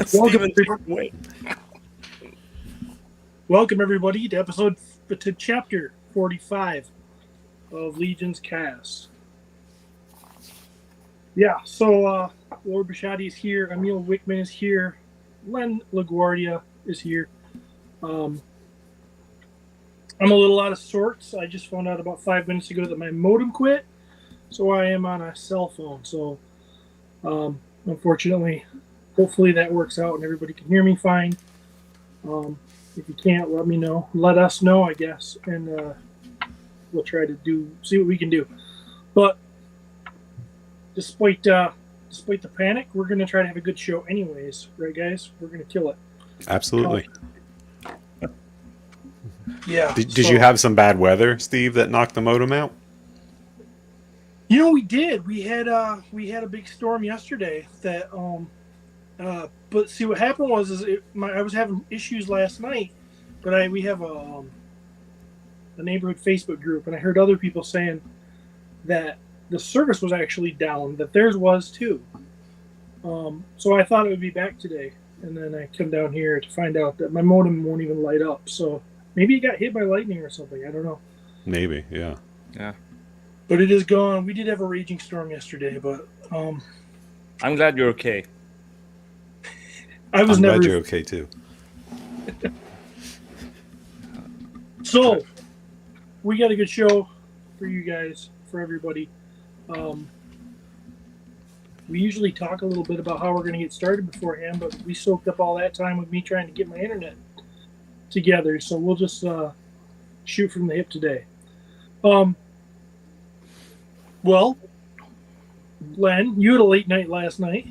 Steven, wait. Welcome everybody to chapter 45 of LegionsCast. Yeah, so Lord Bashadi is here, Emil Wickman is here, Len LaGuardia is here. I'm a little out of sorts. I just found out about 5 minutes ago that my modem quit, so I am on a cell phone. So, unfortunately, hopefully that works out and everybody can hear me fine. If you can't, let me know. Let us know, I guess, and we'll try to see what we can do. But despite the panic, we're going to try to have a good show anyways, right, guys? We're going to kill it. Absolutely. Yeah. Did you have some bad weather, Steve, that knocked the modem out? You know, we did. We had a big storm yesterday that but see what happened was I was having issues last night, but we have a neighborhood Facebook group, and I heard other people saying that the service was actually down, that theirs was too. So I thought it would be back today, and then I come down here to find out that my modem won't even light up. So maybe it got hit by lightning or something. I don't know. Maybe, yeah. But it is gone. We did have a raging storm yesterday, but I'm glad you're okay. I'm glad you're okay too. So, we got a good show for you guys, for everybody. We usually talk a little bit about how we're going to get started beforehand, but we soaked up all that time with me trying to get my internet together, so we'll just shoot from the hip today. Well, Len, you had a late night last night.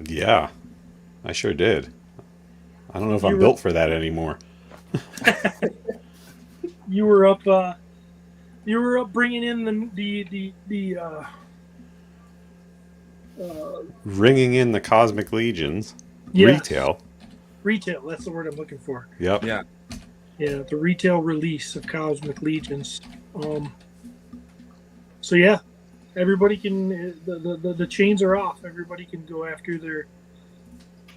Yeah, I sure did. I don't know if I'm built for that anymore. You were up. You were up bringing in the ringing in the Cosmic Legions. Yes. Retail. Retail. That's the word I'm looking for. Yep. Yeah. Yeah, the retail release of Cosmic Legions. So yeah, everybody can. The chains are off. Everybody can go after their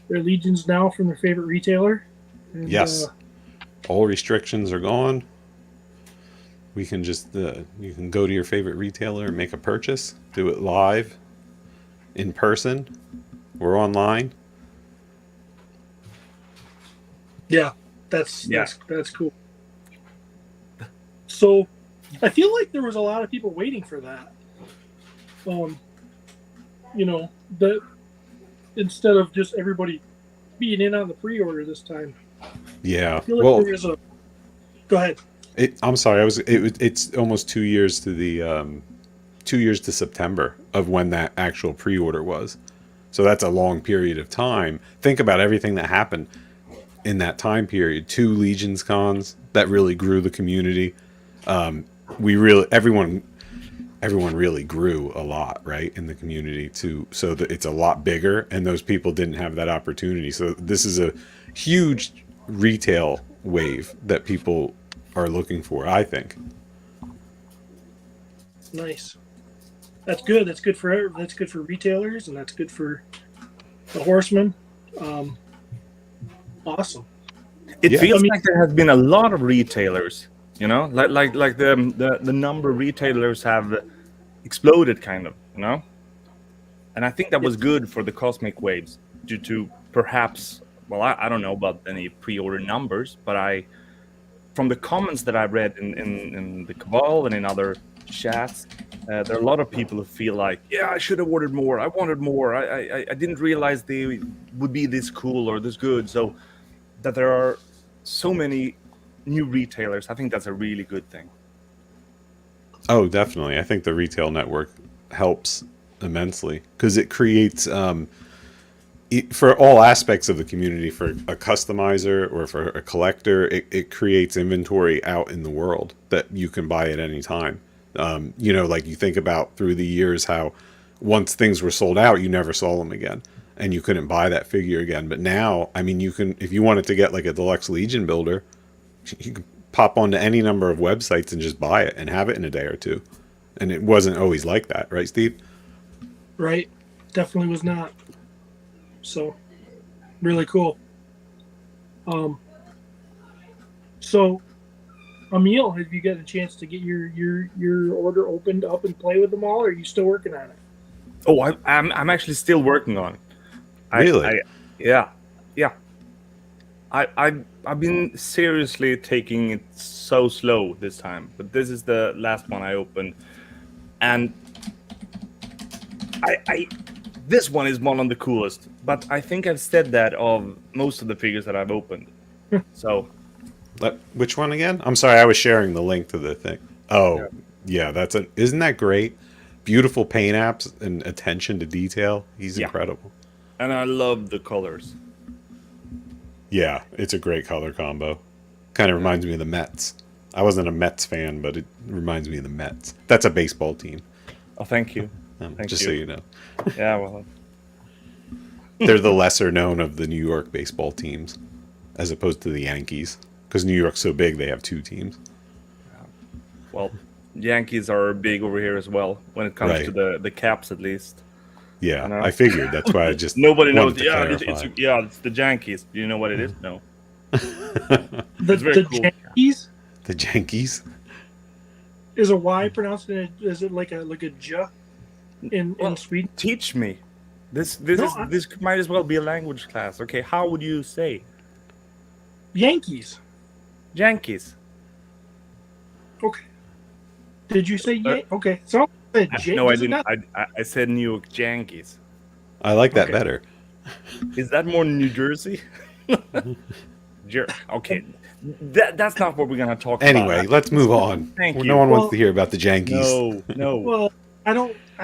legions now from their favorite retailer. And, yes. All restrictions are gone. We can just you can go to your favorite retailer and make a purchase. Do it live, in person, or online. Yeah, that's cool. So, I feel like there was a lot of people waiting for that. You know, that instead of just everybody being in on the pre-order this time. Yeah. I feel like there is a. Go ahead. I'm sorry. It's almost 2 years to the 2 years to September of when that actual pre-order was. So that's a long period of time. Think about everything that happened in that time period. 2 Legions cons that really grew the community. Everyone really grew a lot, right, in the community too. So that it's a lot bigger, and those people didn't have that opportunity. So this is a huge retail wave that people are looking for, I think. Nice. That's good. That's good for retailers, and that's good for the horsemen. Awesome. It feels like there has been a lot of retailers. You know, like the number of retailers have exploded, kind of. You know, and I think that was good for the Cosmic Waves due to perhaps. Well, I don't know about any pre-order numbers, but from the comments that I read in the Cabal and in other chats, there are a lot of people who feel like, yeah, I should have ordered more. I wanted more. I didn't realize they would be this cool or this good. So that there are so many new retailers, I think that's a really good thing. Oh, definitely. I think the retail network helps immensely because it creates for all aspects of the community, for a customizer or for a collector, it creates inventory out in the world that you can buy at any time. You know, like you think about through the years how once things were sold out, you never saw them again and you couldn't buy that figure again. But now, I mean, you can, if you wanted to get like a deluxe Legion builder, you can pop onto any number of websites and just buy it and have it in a day or two. And it wasn't always like that, right, Steve? Right. Definitely was not. So, Really cool. So, Emil, have you got a chance to get your order opened up and play with them all, or are you still working on it? Oh, I'm actually still working on it. Really? Yeah, yeah. I've been seriously taking it so slow this time, but this is the last one I opened, and I this one is one of the coolest. But I think I've said that of most of the figures that I've opened. So Which one again? I'm sorry, I was sharing the link to the thing. Oh, yeah, isn't that great? Beautiful paint apps and attention to detail. He's Yeah. incredible. and I love the colors. Yeah, it's a great color combo. Kind of reminds me of the Mets. I wasn't a Mets fan, but it reminds me of the Mets. That's a baseball team. Oh, thank you. Thank Just you. so you know. Yeah, well, They're the lesser known of the New York baseball teams, as opposed to the Yankees. Because New York's so big, they have two teams. well, Yankees are big over here as well when it comes Right. to the Caps, at least. Yeah, know. I figured. That's why I just Nobody knows. wanted to Yeah, clarify. it's the Yankees. Do you know what it is? No. The It's very cool. Yankees The Yankees? is a Y pronounced in a, is it like a J in Sweden? Teach me. This might as well be a language class. Okay, how would you say Yankees. Yankees? Okay. Did you say Okay. So I said No, I is it didn't. not- I said New York Yankees. I like that Okay. better. Is that more New Jersey? Okay, that's not what we're gonna talk Anyway, about. let's move on. Thank you. No one Well- wants to hear about the Yankees. No. Well, I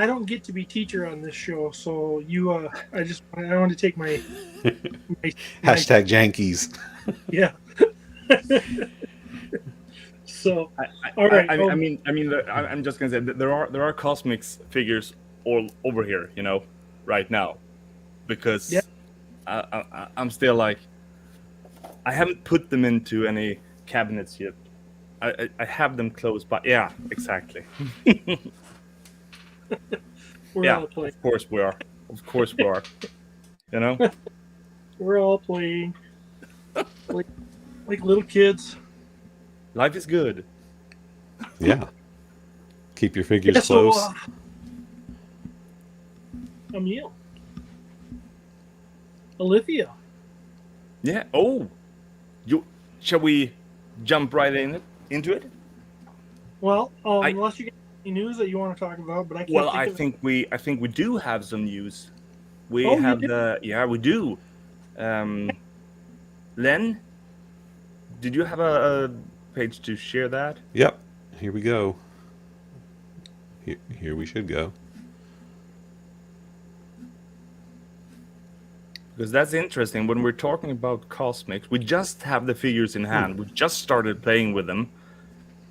don't get to be teacher on this show, so I want to take my Hashtag Yankees. yeah. So all right. I'm just gonna say that there are Cosmics figures all over here, right now, because Yeah. I'm still like, I haven't put them into any cabinets yet. I have them close by. Yeah, exactly. we're Yeah, all playing. of course we are. Of course we are. We're all playing like little kids. Life is good. Yeah. Keep your figures Yeah, so, close. Emil. Illythia. Yeah. Oh, shall we jump right into it? Well, unless you get any news that you want to talk about, but I can't. Well, think I think we do have some news. We Oh, you have do? we do. Len, did you have a page to share that? Yep. Here we go. Here we should go. Because that's interesting. When we're talking about Cosmics, we just have the figures in hand. We just started playing with them,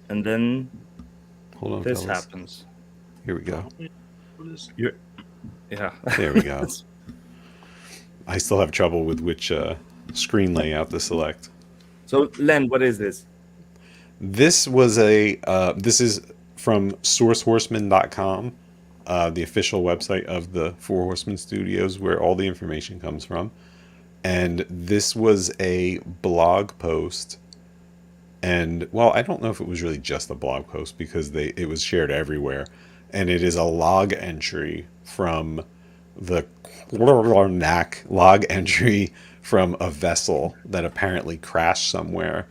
and then Hold on, this fellas. happens. Here we go. what is- Yeah. There we go. I still have trouble with which screen layout to select. So, Len, what is this? This was this is from sourcehorseman.com, the official website of the Four Horsemen Studios, where all the information comes from. And this was a blog post. And, well, I don't know if it was really just a blog post because it was shared everywhere. And it is a log entry from the log entry from a vessel that apparently crashed somewhere,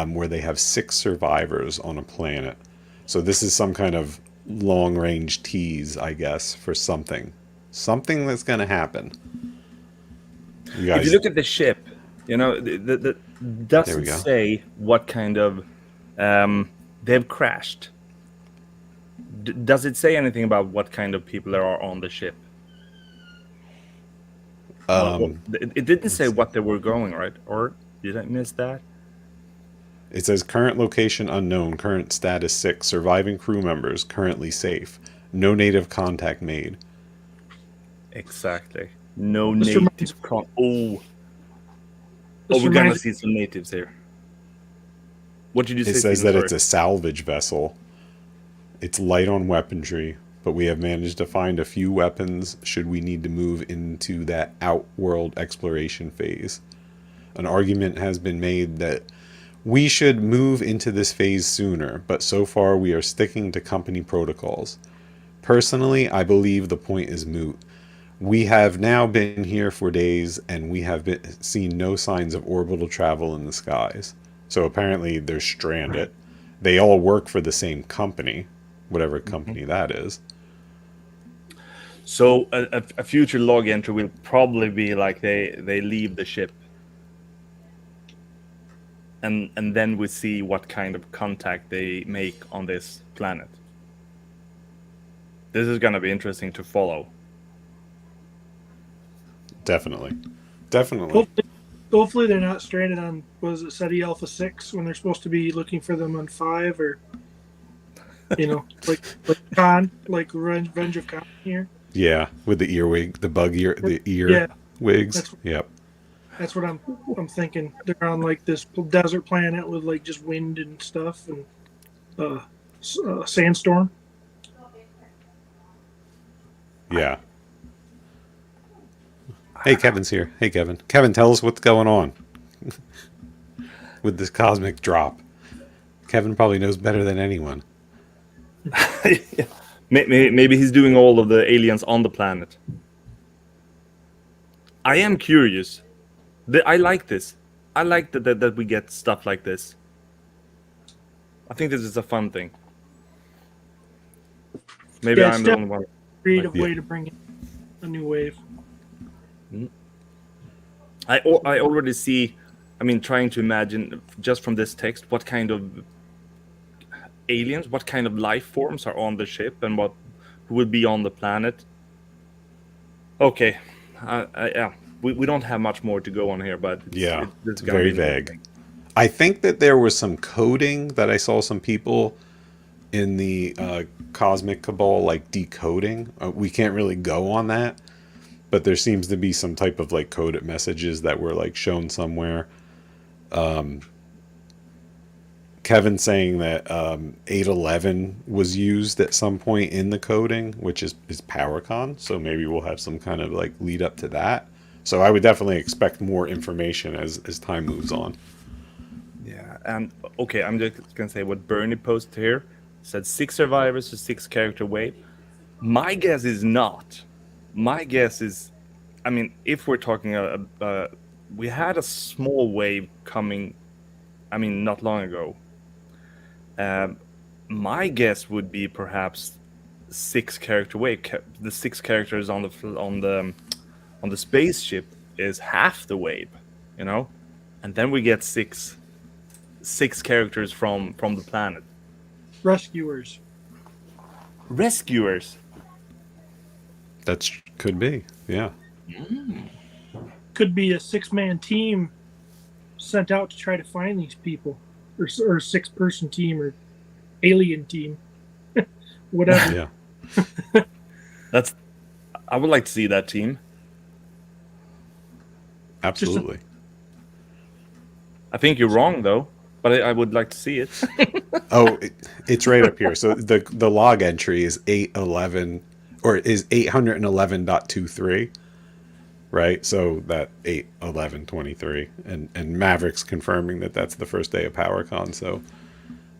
where they have 6 survivors on a planet. So this is some kind of long-range tease, I guess, for something that's going to happen. You guys, If you look at the ship, the There doesn't we go. say what kind of they've crashed. Does it say anything about what kind of people there are on the ship? It didn't say what they were going, right? Or did I miss that? it says current location unknown, current status 6, surviving crew members currently safe, no native contact made. Exactly. No This native reminds- we're gonna reminds- see some natives here. What did you say? It says Steven? that it's Sorry. a salvage vessel. It's light on weaponry, but we have managed to find a few weapons should we need to move into that outworld exploration phase. An argument has been made that we should move into this phase sooner, but so far we are sticking to company protocols. Personally, I believe the point is moot. We have now been here for days, and we have seen no signs of orbital travel in the skies. So apparently they're stranded. They all work for the same company, whatever company that is. So a future log entry will probably be like they leave the ship. And then we see what kind of contact they make on this planet. This is going to be interesting to follow. Definitely. Hopefully they're not stranded on, was it SETI Alpha 6 when they're supposed to be looking for them on 5, or, like Khan, like Revenge of Khan here. Yeah, with the earwig, the ear wigs. Yep. That's what I'm thinking. They're on like this desert planet with like just wind and stuff and sandstorm. Yeah. Hey, Kevin's here. Hey, Kevin. Kevin, tell us what's going on with this cosmic drop. Kevin probably knows better than anyone. Maybe he's doing all of the aliens on the planet. I am curious. I like this. I like that we get stuff like this. I think this is a fun thing. Maybe I'm the only one. Creative way to bring in a new wave. I already see, trying to imagine just from this text what kind of aliens, what kind of life forms are on the ship and who will be on the planet. Okay, we don't have much more to go on here, but it's very vague. I think that there was some coding that I saw some people in the Cosmic Cabal like decoding. We can't really go on that, but there seems to be some type of like coded messages that were like shown somewhere. Kevin saying that 811 was used at some point in the coding, which is PowerCon, so maybe we'll have some kind of like lead up to that. So I would definitely expect more information as time moves on. Yeah, and okay, I'm just gonna say what Bernie posted here. Said 6 survivors to 6 character wave. My guess is not. My guess is, if we're talking, we had a small wave coming, not long ago. My guess would be perhaps 6 character wave. The 6 characters on the spaceship is half the wave, and then we get six characters from the planet. Rescuers. That could be, yeah. Could be a 6-man team sent out to try to find these people, or 6-person team, or alien team, whatever. Yeah. I would like to see that team. Absolutely. I think you're wrong though, but I would like to see it. Oh, it's right up here. So the log entry is 811 or is 811.23, right? So that 8/11/23, and Maverick's confirming that that's the first day of PowerCon. So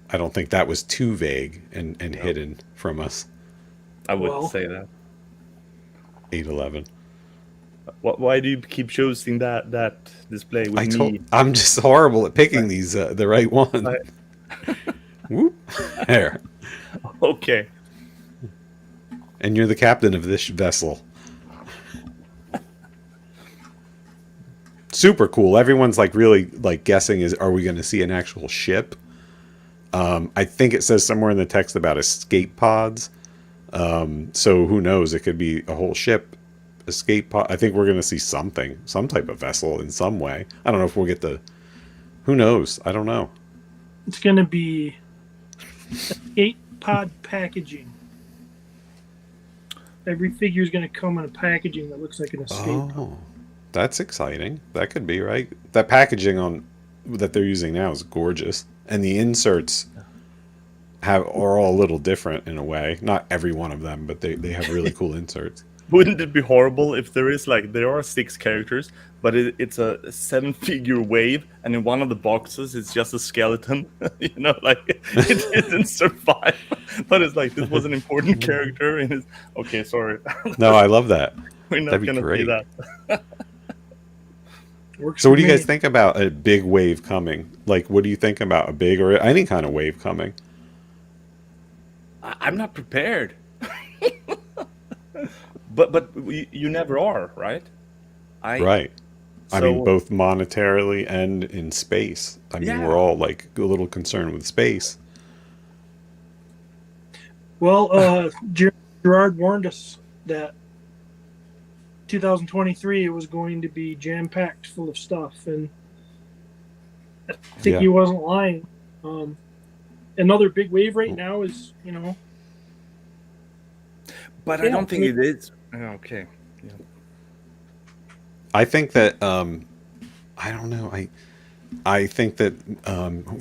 I don't think that was too vague and hidden from us. I wouldn't say that. 8/11. Why do you keep choosing that display with me? I'm just horrible at picking these the right one. Whoop. There. Okay. And you're the captain of this vessel. Super cool. Everyone's like really like guessing are we going to see an actual ship? I think it says somewhere in the text about escape pods. So who knows? It could be a whole ship. Escape pod. I think we're going to see some type of vessel in some way. I don't know if we'll get who knows? I don't know. It's going to be escape pod packaging. Every figure is going to come in a packaging that looks like an escape pod. That's exciting. That could be right. That packaging that they're using now is gorgeous, and the inserts are all a little different in a way. Not every one of them, but they have really cool inserts. Wouldn't it be horrible if there are 6 characters, but it's a 7-figure wave, and in one of the boxes it's just a skeleton? Like it didn't survive, but it's like this was an important character. And it's okay. Sorry, No, I love that. we're not That'd be gonna do great. that. Works So, what for do you guys me. think about a big wave coming? Like, what do you think about a big or any kind of wave coming? I'm not prepared, but you never are, right? I Right. I mean, so both monetarily and in space. I mean, we're yeah. all like a little concerned with space. Well, Gerard warned us that 2023 it was going to be jam packed full of stuff, and I think Yeah. he wasn't lying. Another big wave right now is, But I Yeah, don't think it is. Okay. Yeah. I think that I don't know. I think that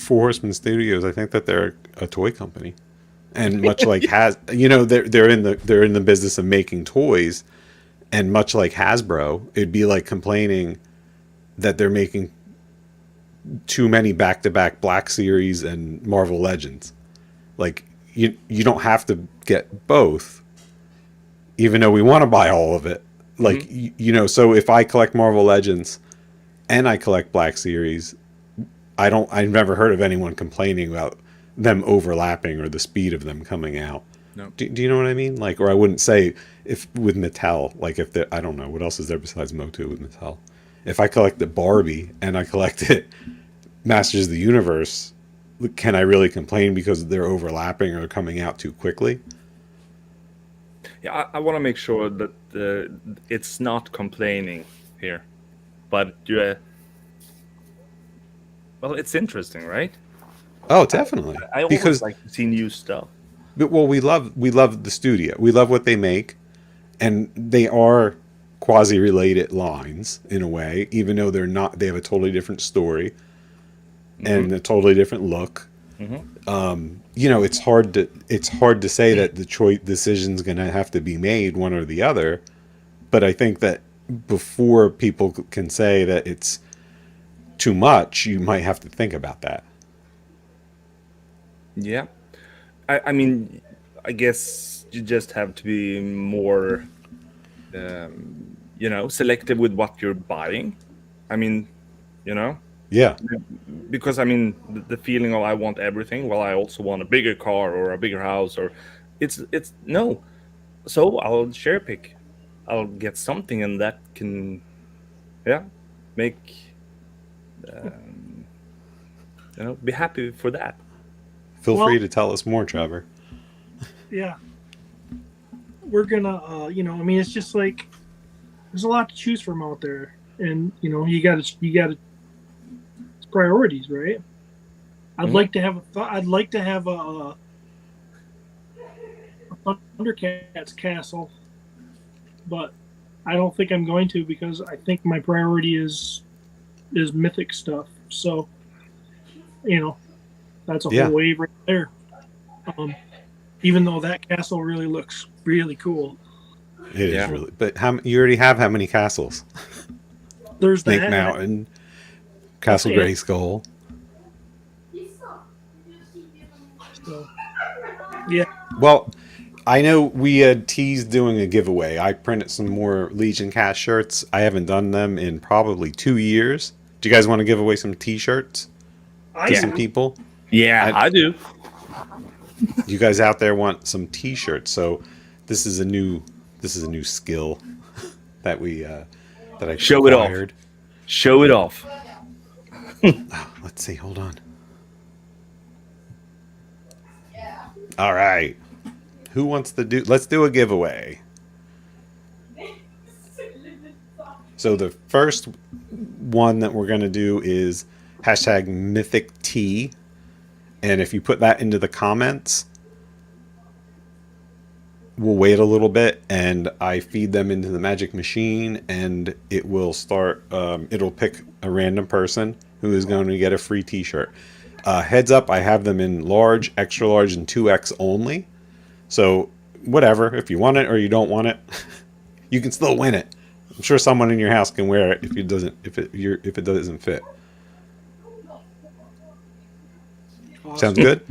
Four Horsemen Studios. I think that they're a toy company, and much like they're in the business of making toys, and much like Hasbro, it'd be like complaining that they're making too many back-to-back Black Series and Marvel Legends. Like you don't have to get both, even though we want to buy all of it. Like so if I collect Marvel Legends and I collect Black Series, I've never heard of anyone complaining about them overlapping or the speed of them coming out. No. Do you know what I mean? Like, or I wouldn't say if with Mattel, like if I don't know what else is there besides Motu with Mattel. If I collected Barbie and I collected Masters of the Universe, can I really complain because they're overlapping or coming out too quickly? Yeah, I want to make sure that it's not complaining here, but well, it's interesting, right? Oh, definitely. I always Because like to see new stuff. well, we love the studio. We love what they make, and they are quasi related lines in a way, even though they're not. They have a totally different story and a totally different look. It's hard to say that the choice decision's going to have to be made one or the other, but I think that before people can say that it's too much, you might have to think about that. Yeah, I mean, I guess you just have to be more, selective with what you're buying. I mean, you know, Yeah, because I mean, the feeling of I want everything. Well, I also want a bigger car or a bigger house, or it's no. So I'll share pick. I'll get something, and that can, yeah, make, be happy for that. feel Well- free to tell us more, Trevor. yeah, we're gonna, it's just like there's a lot to choose from out there, and you got to priorities, right? I'd like to have a Thundercats castle, but I don't think I'm going to because I think my priority is mythic stuff. So, that's a Yeah. whole wave right there. Even though that castle really looks really cool. It is Yeah. really, but you already have how many castles? There's Snake that. Mountain, Castle Yeah. Grayskull. So, yeah. Well, I know we had teased doing a giveaway. I printed some more LegionsCast shirts. I haven't done them in probably 2 years. Do you guys want to give away some T-shirts I to Yeah. some do. people? Yeah, I do. You guys out there want some T-shirts? So this is a new skill that I Show it off. acquired. Show it off. Let's see. Hold on. All right. Who wants to do? Let's do a giveaway. So the first one that we're going to do is hashtag Mythic T. And if you put that into the comments, we'll wait a little bit and I feed them into the magic machine and it will start, it'll pick a random person who is going to get a free t-shirt. Heads up, I have them in large, extra large, and 2X only. So whatever, if you want it or you don't want it, you can still win it. I'm sure someone in your house can wear it if it doesn't fit. Awesome. Sounds good.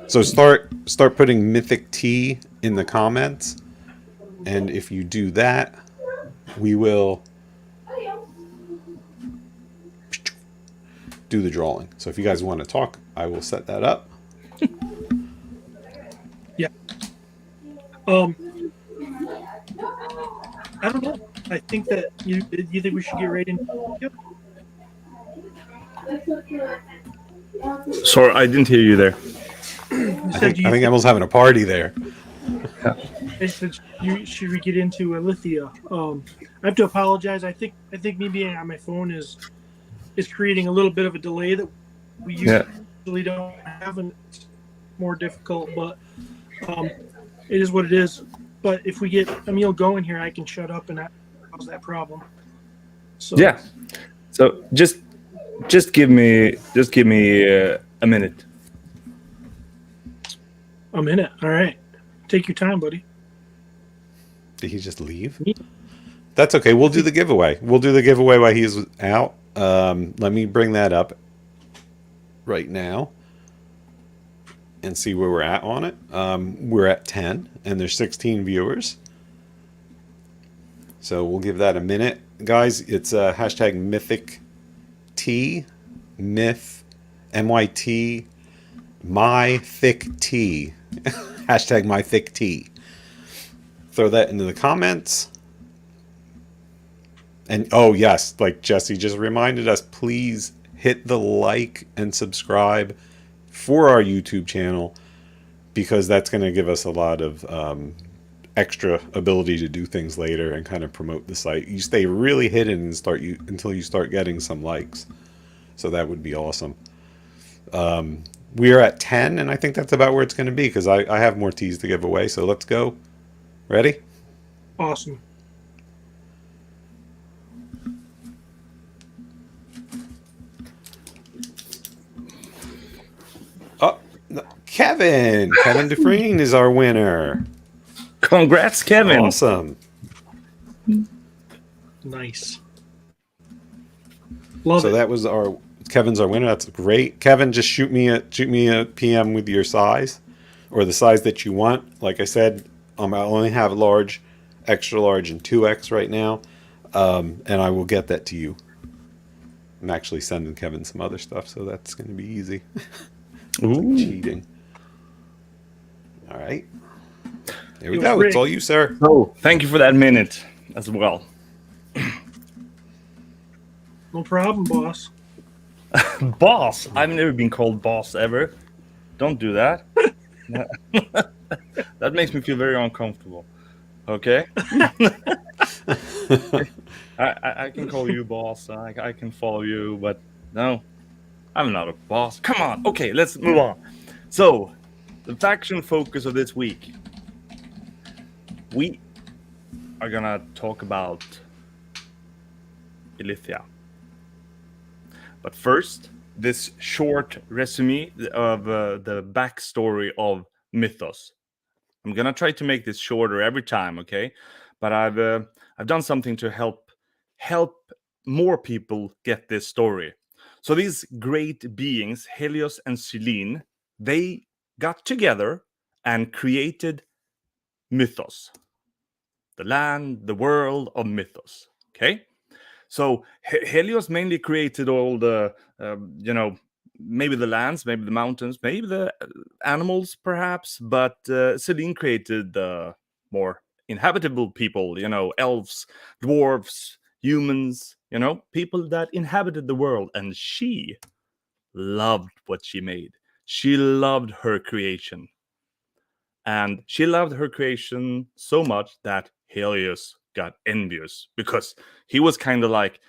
So start putting Mythic T in the comments, and if you do that, we will do the drawing. So if you guys want to talk, I will set that up. Yeah. I don't know. I think that you think we should get right into it? Sorry, I didn't hear you there. I think Emil's having a party there. I said, should we get into Illythia? I have to apologize. I think me being on my phone is creating a little bit of a delay that we usually don't have, and it's more difficult. But it is what it is. But if we get Emil going here, I can shut up and not cause that problem. So yeah. So just give me a minute. A minute. All right. Take your time, buddy. Did he just leave? That's okay. We'll do the giveaway. We'll do the giveaway while he's out. Let me bring that up right now and see where we're at on it. We're at 10, and there's 16 viewers. So we'll give that a minute. Guys, it's hashtag Mythic T, Myth, MYT, My Thick Tea. Hashtag My Thick Tea. Throw that into the comments. And oh yes, like Jesse just reminded us, please hit the like and subscribe for our YouTube channel, because that's going to give us a lot of extra ability to do things later and kind of promote the site. You stay really hidden and until you start getting some likes. So that would be awesome. We are at 10, and I think that's about where it's going to be, because I have more teas to give away. So let's go. Ready? Awesome. Oh, Kevin Dufresne is our winner. Congrats, Kevin. Awesome. Nice. Love So it. that was Kevin's our winner. That's great. Kevin, just shoot me a PM with your size, or the size that you want. Like I said, I only have large, extra large, and 2X right now, and I will get that to you. I'm actually sending Kevin some other stuff, so that's going to be easy. Like cheating. All right. There we go. Great. It's all you, sir. Oh, thank you for that minute as well. No problem, boss. Boss. I've never been called boss ever. Don't do that. That makes me feel very uncomfortable. Okay. I can call you boss. I can follow you, but no, I'm not a boss. Come on. Okay, let's move on. So, the faction focus of this week. We are gonna talk about Illythia. But first, this short resume of the backstory of Mythos. I'm gonna try to make this shorter every time, okay? But I've done something to help more people get this story. So these great beings, Helios and Selene, they got together and created Mythos, the land, the world of Mythos. Okay. So Helios mainly created all the, maybe the lands, maybe the mountains, maybe the animals, perhaps. But Selene created the more inhabitable people, elves, dwarves, humans, people that inhabited the world. And she loved what she made. She loved her creation. And she loved her creation so much that Helios got envious, because he was kind of like,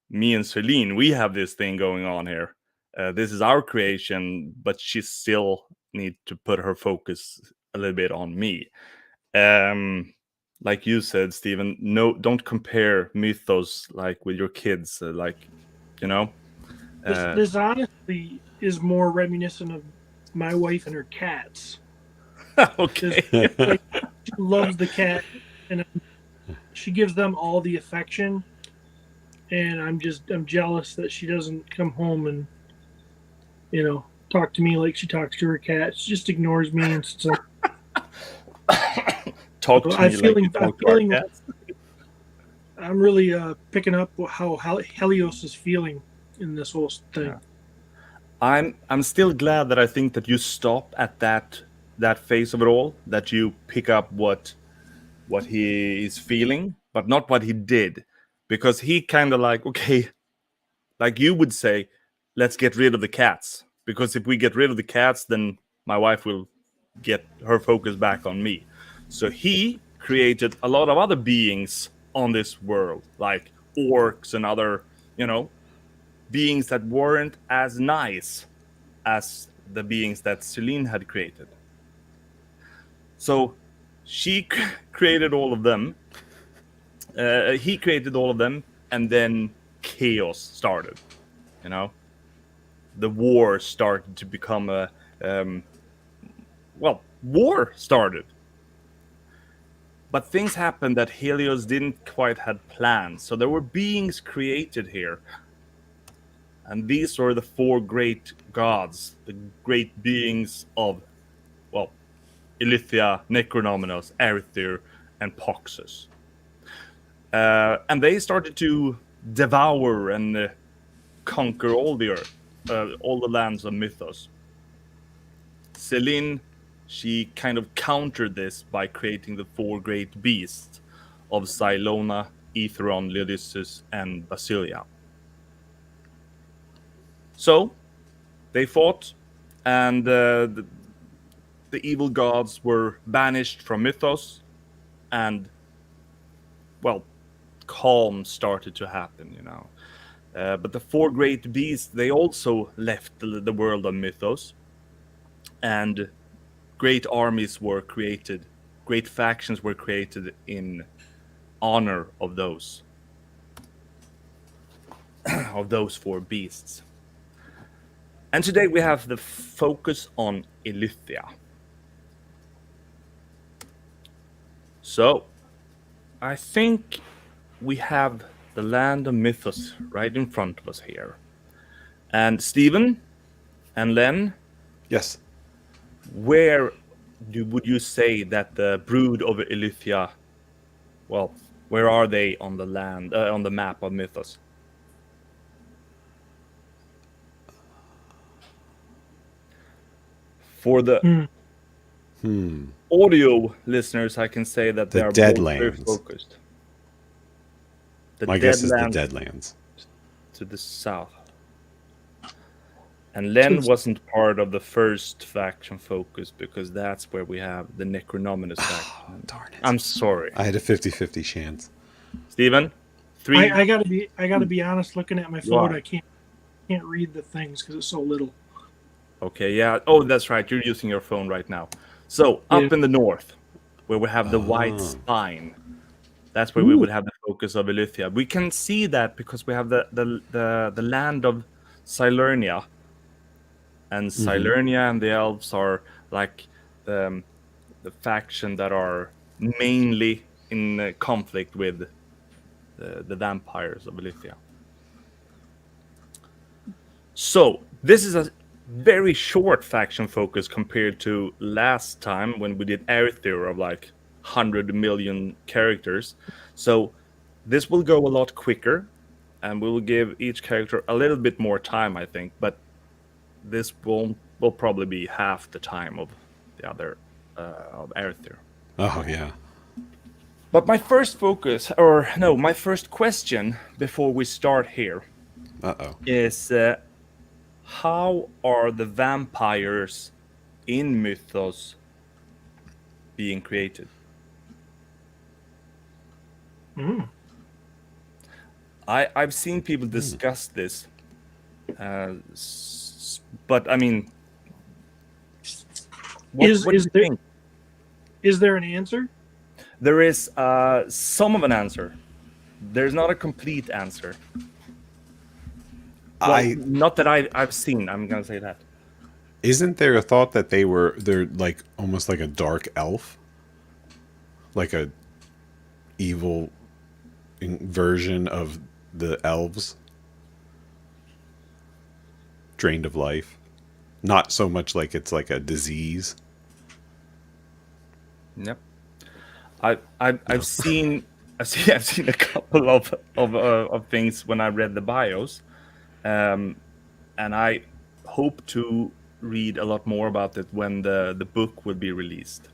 me and Selene, we have this thing going on here. This is our creation, but she still needs to put her focus a little bit on me. Like you said, Stephen, no, don't compare Mythos like with your kids. There's honestly is more reminiscent of my wife and her cats. Okay. Like she loves the cat, and she gives them all the affection. And I'm jealous that she doesn't come home and talk to me like she talks to her cat. She just ignores me, and so Talk to me like you I'm talk to our feeling cats. I'm really picking up how Helios is feeling in this whole thing. Yeah. I'm still glad that I think that you stop at that phase of it all, that you pick up what he is feeling, but not what he did, because he kind of like, okay, like you would say, let's get rid of the cats, because if we get rid of the cats, then my wife will get her focus back on me. So he created a lot of other beings on this world, like orcs and other, beings that weren't as nice as the beings that Celine had created. So she created all of them. He created all of them, and then chaos started. The war started to become war started. But things happened that Helios didn't quite had planned. So there were beings created here. And these are the four great gods, the great beings of, Illythia, Necronomenos, Arethyr, and Poxus. And they started to devour and conquer all the earth, all the lands of Mythos. Celine, she kind of countered this by creating the four great beasts of Cylona, Aetheron, Leodyssus, and Basilia. So they fought, and the evil gods were banished from Mythos, and calm started to happen. But the four great beasts, they also left the world of Mythos, and great armies were created, great factions were created in honor of those four beasts. And today we have the focus on Illythia. So, I think we have the land of Mythos right in front of us here. And Stephen and Len, Yes. where would you say that the brood of Illythia, where are they on the land, on the map of Mythos? For the audio listeners, I can say that they The are both very Deadlands. focused. My guess is the Deadlands Deadlands. to the south. And Len wasn't part of the first faction focus, because that's where we have the Necronominus faction. Darn it. I'm sorry. I had a 50-50 chance. Steven? Three. I gotta be honest. Looking at my You phone, are. I can't read the things because it's so little. Okay, yeah. Oh, that's right. You're using your phone right now. So, up Yeah. in the north, where we have the white spine, that's where we would have the focus of Illythia. We can see that because we have the land of Cylernia. And Cylernia and the elves are like the faction that are mainly in conflict with the vampires of Illythia. So, this is a very short faction focus compared to last time when we did Arethyr of like 100 million characters. So, this will go a lot quicker, and we will give each character a little bit more time, I think. But this will probably be half the time of the other of Arethyr. Oh, yeah. But my first my first question before we start here is how are the vampires in Mythos being created? I've seen people discuss this, but I mean, what do you think? Is there an answer? There is some of an answer. There's not a complete answer. Well, not that I've seen. I'm gonna say that. Isn't there a thought that they're like almost like a dark elf, like a evil version of the elves, drained of life? Not so much like it's like a disease. Yep. I've No. seen I've seen a couple of things when I read the bios, and I hope to read a lot more about it when the book will be released.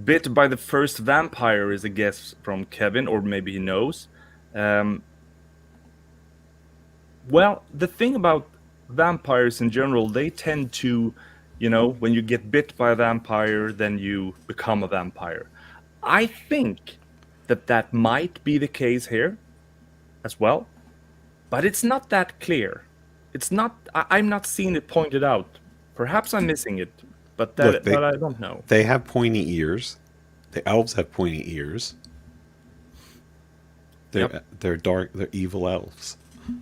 Bit by the first vampire is a guess from Kevin, or maybe he knows. Um, well, the thing about vampires in general, they tend to, when you get bit by a vampire, then you become a vampire. I think that might be the case here as well, but it's not that clear. It's not. I'm not seeing it pointed out. Perhaps I'm missing it, but Look, that I don't know. they have pointy ears. The elves have pointy ears. Yep. They're dark. They're evil elves.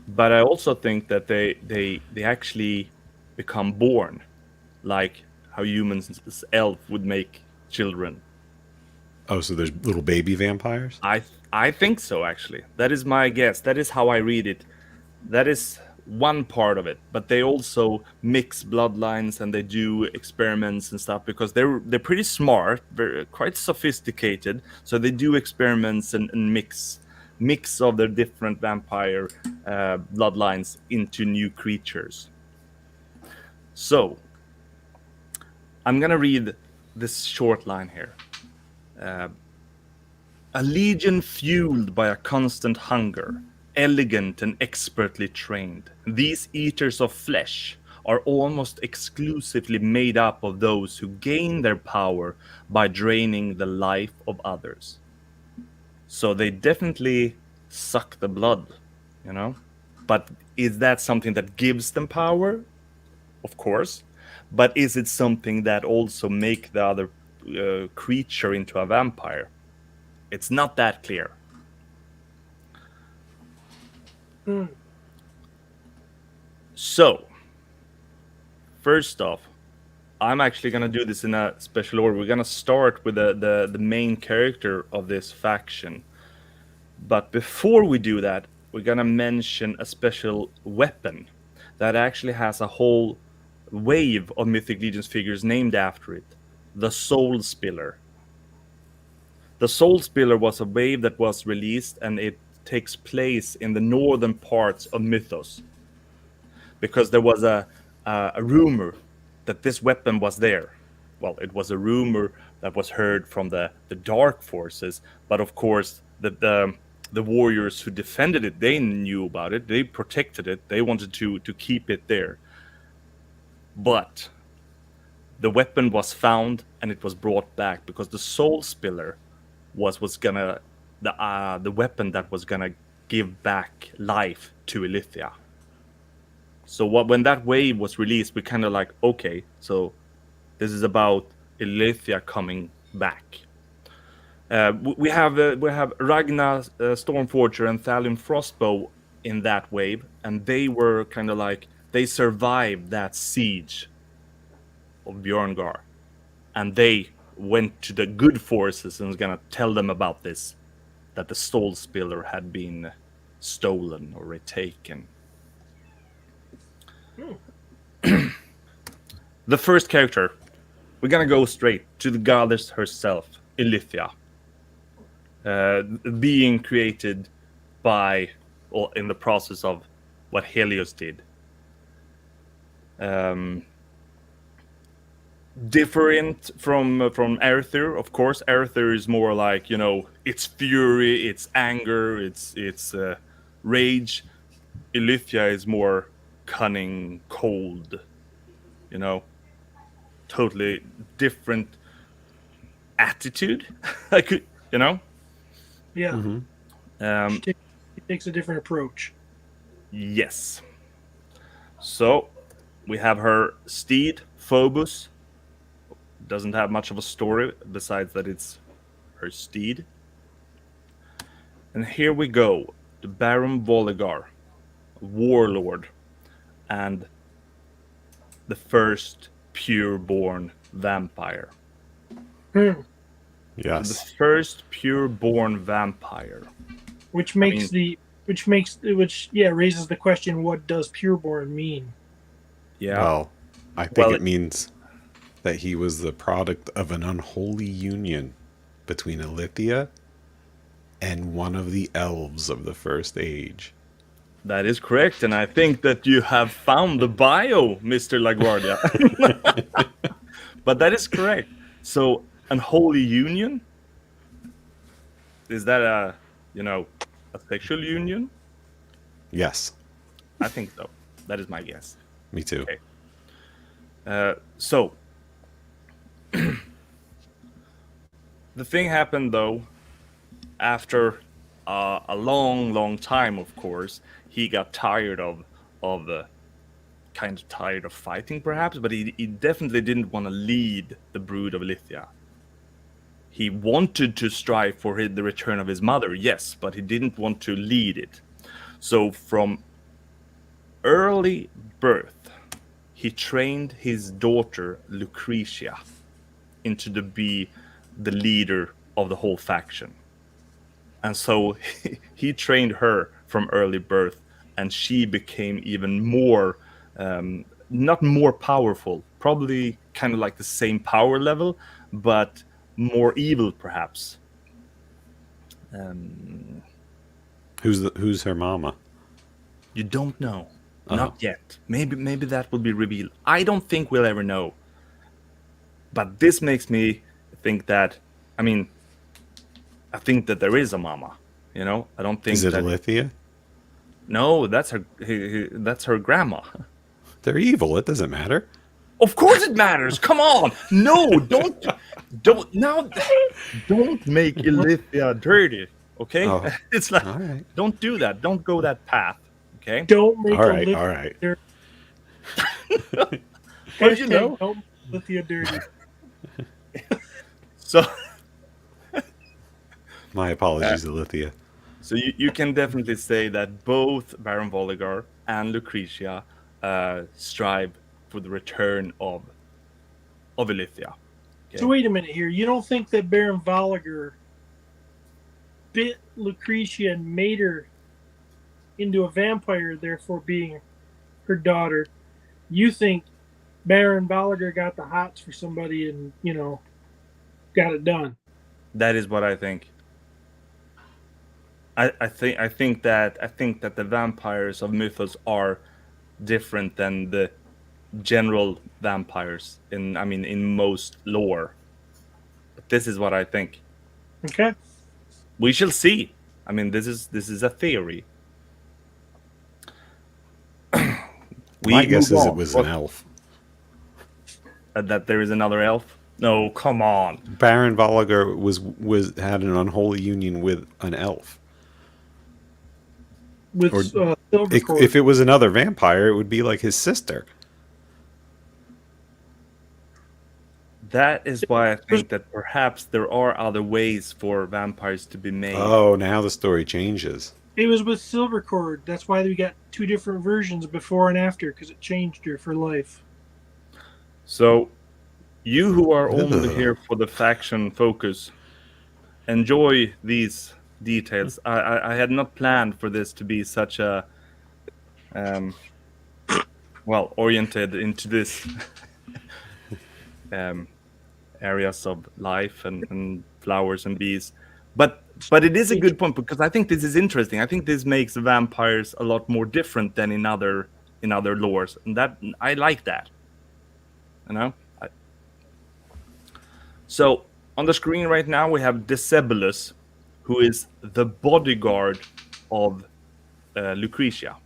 But I also think that they actually become born, like how humans elf would make children. Oh, so there's little baby vampires? I think so, actually. That is my guess. That is how I read it. That is one part of it. But they also mix bloodlines and they do experiments and stuff because they're pretty smart, very quite sophisticated. So they do experiments and mix of their different vampire bloodlines into new creatures. So I'm gonna read this short line here. A legion fueled by a constant hunger, elegant and expertly trained. These eaters of flesh are almost exclusively made up of those who gain their power by draining the life of others. So they definitely suck the blood, But is that something that gives them power? Of course. But is it something that also make the other creature into a vampire? It's not that clear. So, first off, I'm actually going to do this in a special order. We're going to start with the main character of this faction. But before we do that, we're going to mention a special weapon that actually has a whole wave of Mythic Legions figures named after it. The Soul Spiller. The Soul Spiller was a wave that was released, and it takes place in the northern parts of Mythos. Because there was a rumor that this weapon was there. Well, it was a rumor that was heard from the dark forces, but of course the warriors who defended it, they knew about it, they protected it, they wanted to keep it there. But the weapon was found and it was brought back because the Soul Spiller was gonna the weapon that was gonna give back life to Illythia. So when that wave was released, we kind of like, okay, so this is about Illythia coming back. We have Ragnar Stormforger and Thalion Frostbow in that wave, and they were kind of like, they survived that siege of Bjorngar, and they went to the good forces and was gonna tell them about this, that the Soul Spiller had been stolen or retaken. The first character, we're gonna go straight to the goddess herself, Illythia, being created by, or in the process of what Helios did. Different from Arethyr, of course. Arethyr is more like, it's fury, it's anger, it's rage. Illythia is more cunning, cold, totally different attitude. I could, Yeah. Mm-hmm. She takes a different approach. Yes. So we have her steed, Phobos. Doesn't have much of a story besides that it's her steed. And here we go, the Baron Voligar. warlord and the first pure-born vampire. Hmm. So the Yes. first pure-born vampire. Which I makes mean, raises the question: what does pureborn mean? yeah. Well, I think Well, it means that he was the product of an unholy union between Illythia and one of the elves of the First Age. that is correct, and I think that you have found the bio, Mr. LaGuardia. But that is correct. So, unholy union, is that a sexual union? Yes, I think so. That is my guess. me too. Okay. So, the thing happened though, after a long, long time, of course, he got tired of kind of tired of fighting, perhaps, but he definitely didn't want to lead the brood of Illythia. He wanted to strive for the return of his mother, yes, but he didn't want to lead it. So from early birth, he trained his daughter Lucretia into to be the leader of the whole faction. And so he trained her from early birth, and she became even more, not more powerful, probably kind of like the same power level, but more evil, perhaps. Um, Who's her mama? you don't know, Oh. not yet. Maybe that will be revealed. I don't think we'll ever know. But this makes me think that, I mean, I think that there is a mama. I don't think Is it that. Illythia? No, that's her. That's her grandma. They're evil. It doesn't matter. Of course it matters. Come on. No, don't now. Don't make Illythia dirty. Okay, Oh, it's like all right. don't do that. Don't go that path. Okay. Don't make All a right. lip All right. dirty. But you know. Don't make Lithia dirty. So My apologies, Illythia. so you can definitely say that both Baron Voligar and Lucretia strive for the return of Illythia. So wait a minute here. You don't think that Baron Voligar bit Lucretia and made her into a vampire, therefore being her daughter? You think Baron Voligar got the hots for somebody and, got it done? That is what I think. I think that the vampires of Mythos are different than the general vampires in most lore. But this is what I think. Okay. We shall see. I mean, this is a theory. My guess move is on. it was an What- elf. that there is another elf. No, come on. Baron Voligar had an unholy union with an elf. With Or Silver Cord. If it was another vampire, it would be like his sister. That is why I think that perhaps there are other ways for vampires to be made. Oh, now the story changes. It was with Silver Cord. That's why we got two different versions before and after, because it changed her for life. So, you who are only Ugh. here for the faction focus, enjoy these details. I had not planned for this to be such a, oriented into this areas of life and flowers and bees. But it is a good point, because I think this is interesting. I think this makes vampires a lot more different than in other lores, and that I like that. So on the screen right now we have Decebulus, who is the bodyguard of Lucretia.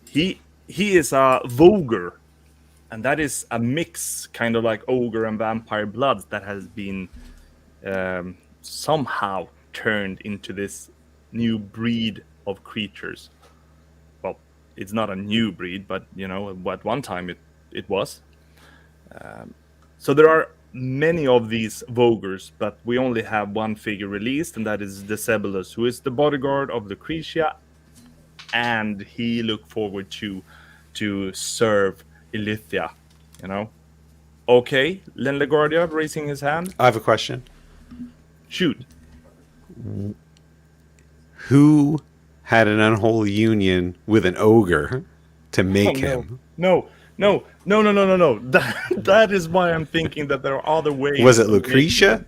He is a Voger, and that is a mix, kind of like ogre and vampire bloods, that has been somehow turned into this new breed of creatures. Well, it's not a new breed, but at one time it was. So there are many of these Vogers, but we only have one figure released, and that is Decebulus, who is the bodyguard of Lucretia. and he looked forward to serve Illythia. You know. Okay, Len LaGuardia raising his hand. I have a question. Shoot. Who had an unholy union with an ogre to make Oh, him? no. That is why I'm thinking that there are other ways. Was it of making Lucretia? them.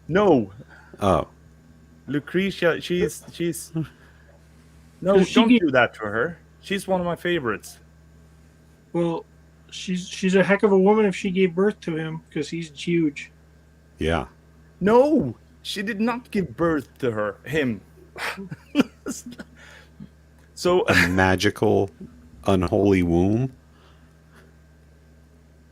No, Oh, Lucretia. She's. No, 'Cause she don't gave- do that to her. She's one of my favorites. Well, she's a heck of a woman if she gave birth to him because he's huge. yeah. No, she did not give birth to him. So, A magical, unholy womb.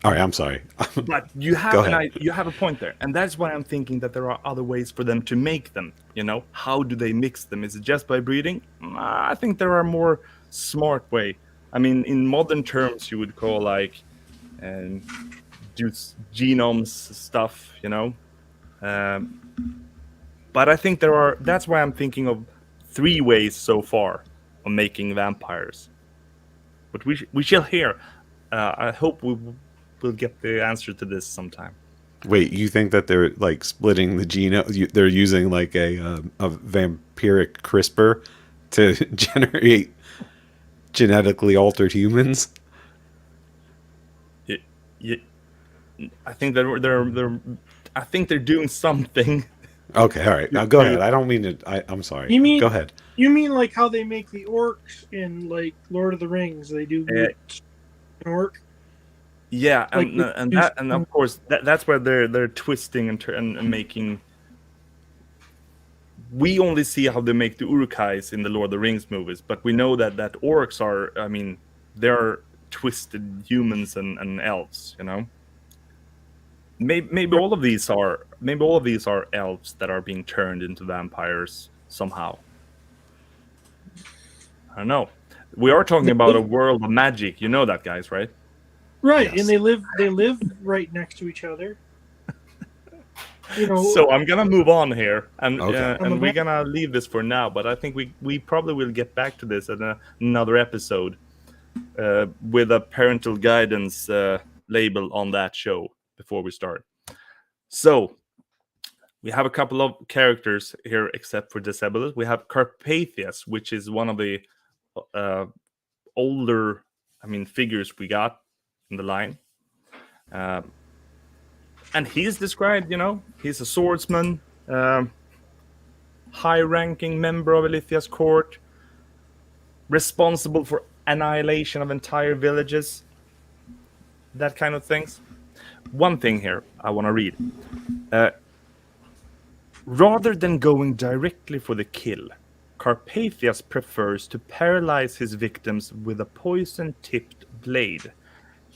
All right, I'm sorry. but you have Go ahead. you have a point there, and that's why I'm thinking that there are other ways for them to make them. You know, how do they mix them? Is it just by breeding? I think there are more smart way. I mean, in modern terms, you would call like do genomes stuff. You know, but I think there are. That's why I'm thinking of 3 ways so far of making vampires. But we shall hear. I hope we'll get the answer to this sometime. Wait, you think that they're like splitting the genome? They're using like a vampiric CRISPR to generate genetically altered humans? Yeah, I think I think they're doing something. Okay, all right. Now go ahead. I don't mean to. I'm sorry. You mean- Go ahead. You mean like how they make the orcs in like Lord of the Rings? They do an orc. Yeah, Like and of course that's where they're twisting and making. We only see how they make the Urukais in the Lord of the Rings movies, but we know that orcs are. I mean, they're twisted humans and elves. You know. Maybe all of these are elves that are being turned into vampires somehow. I don't know. We are talking about a world of magic. You know that, guys, right? Right, Yes. and they live right next to each other. You know, So I'm gonna move on here, and Okay. and we're gonna leave this for now. But I think we probably will get back to this in another episode with a parental guidance label on that show before we start. So we have a couple of characters here, except for Disability. We have Carpathius, which is one of the older, figures we got in the line. And he's described, he's a swordsman, high-ranking member of Illythia's court, responsible for annihilation of entire villages, that kind of things. One thing here I want to read. Rather than going directly for the kill, Carpathius prefers to paralyze his victims with a poison-tipped blade,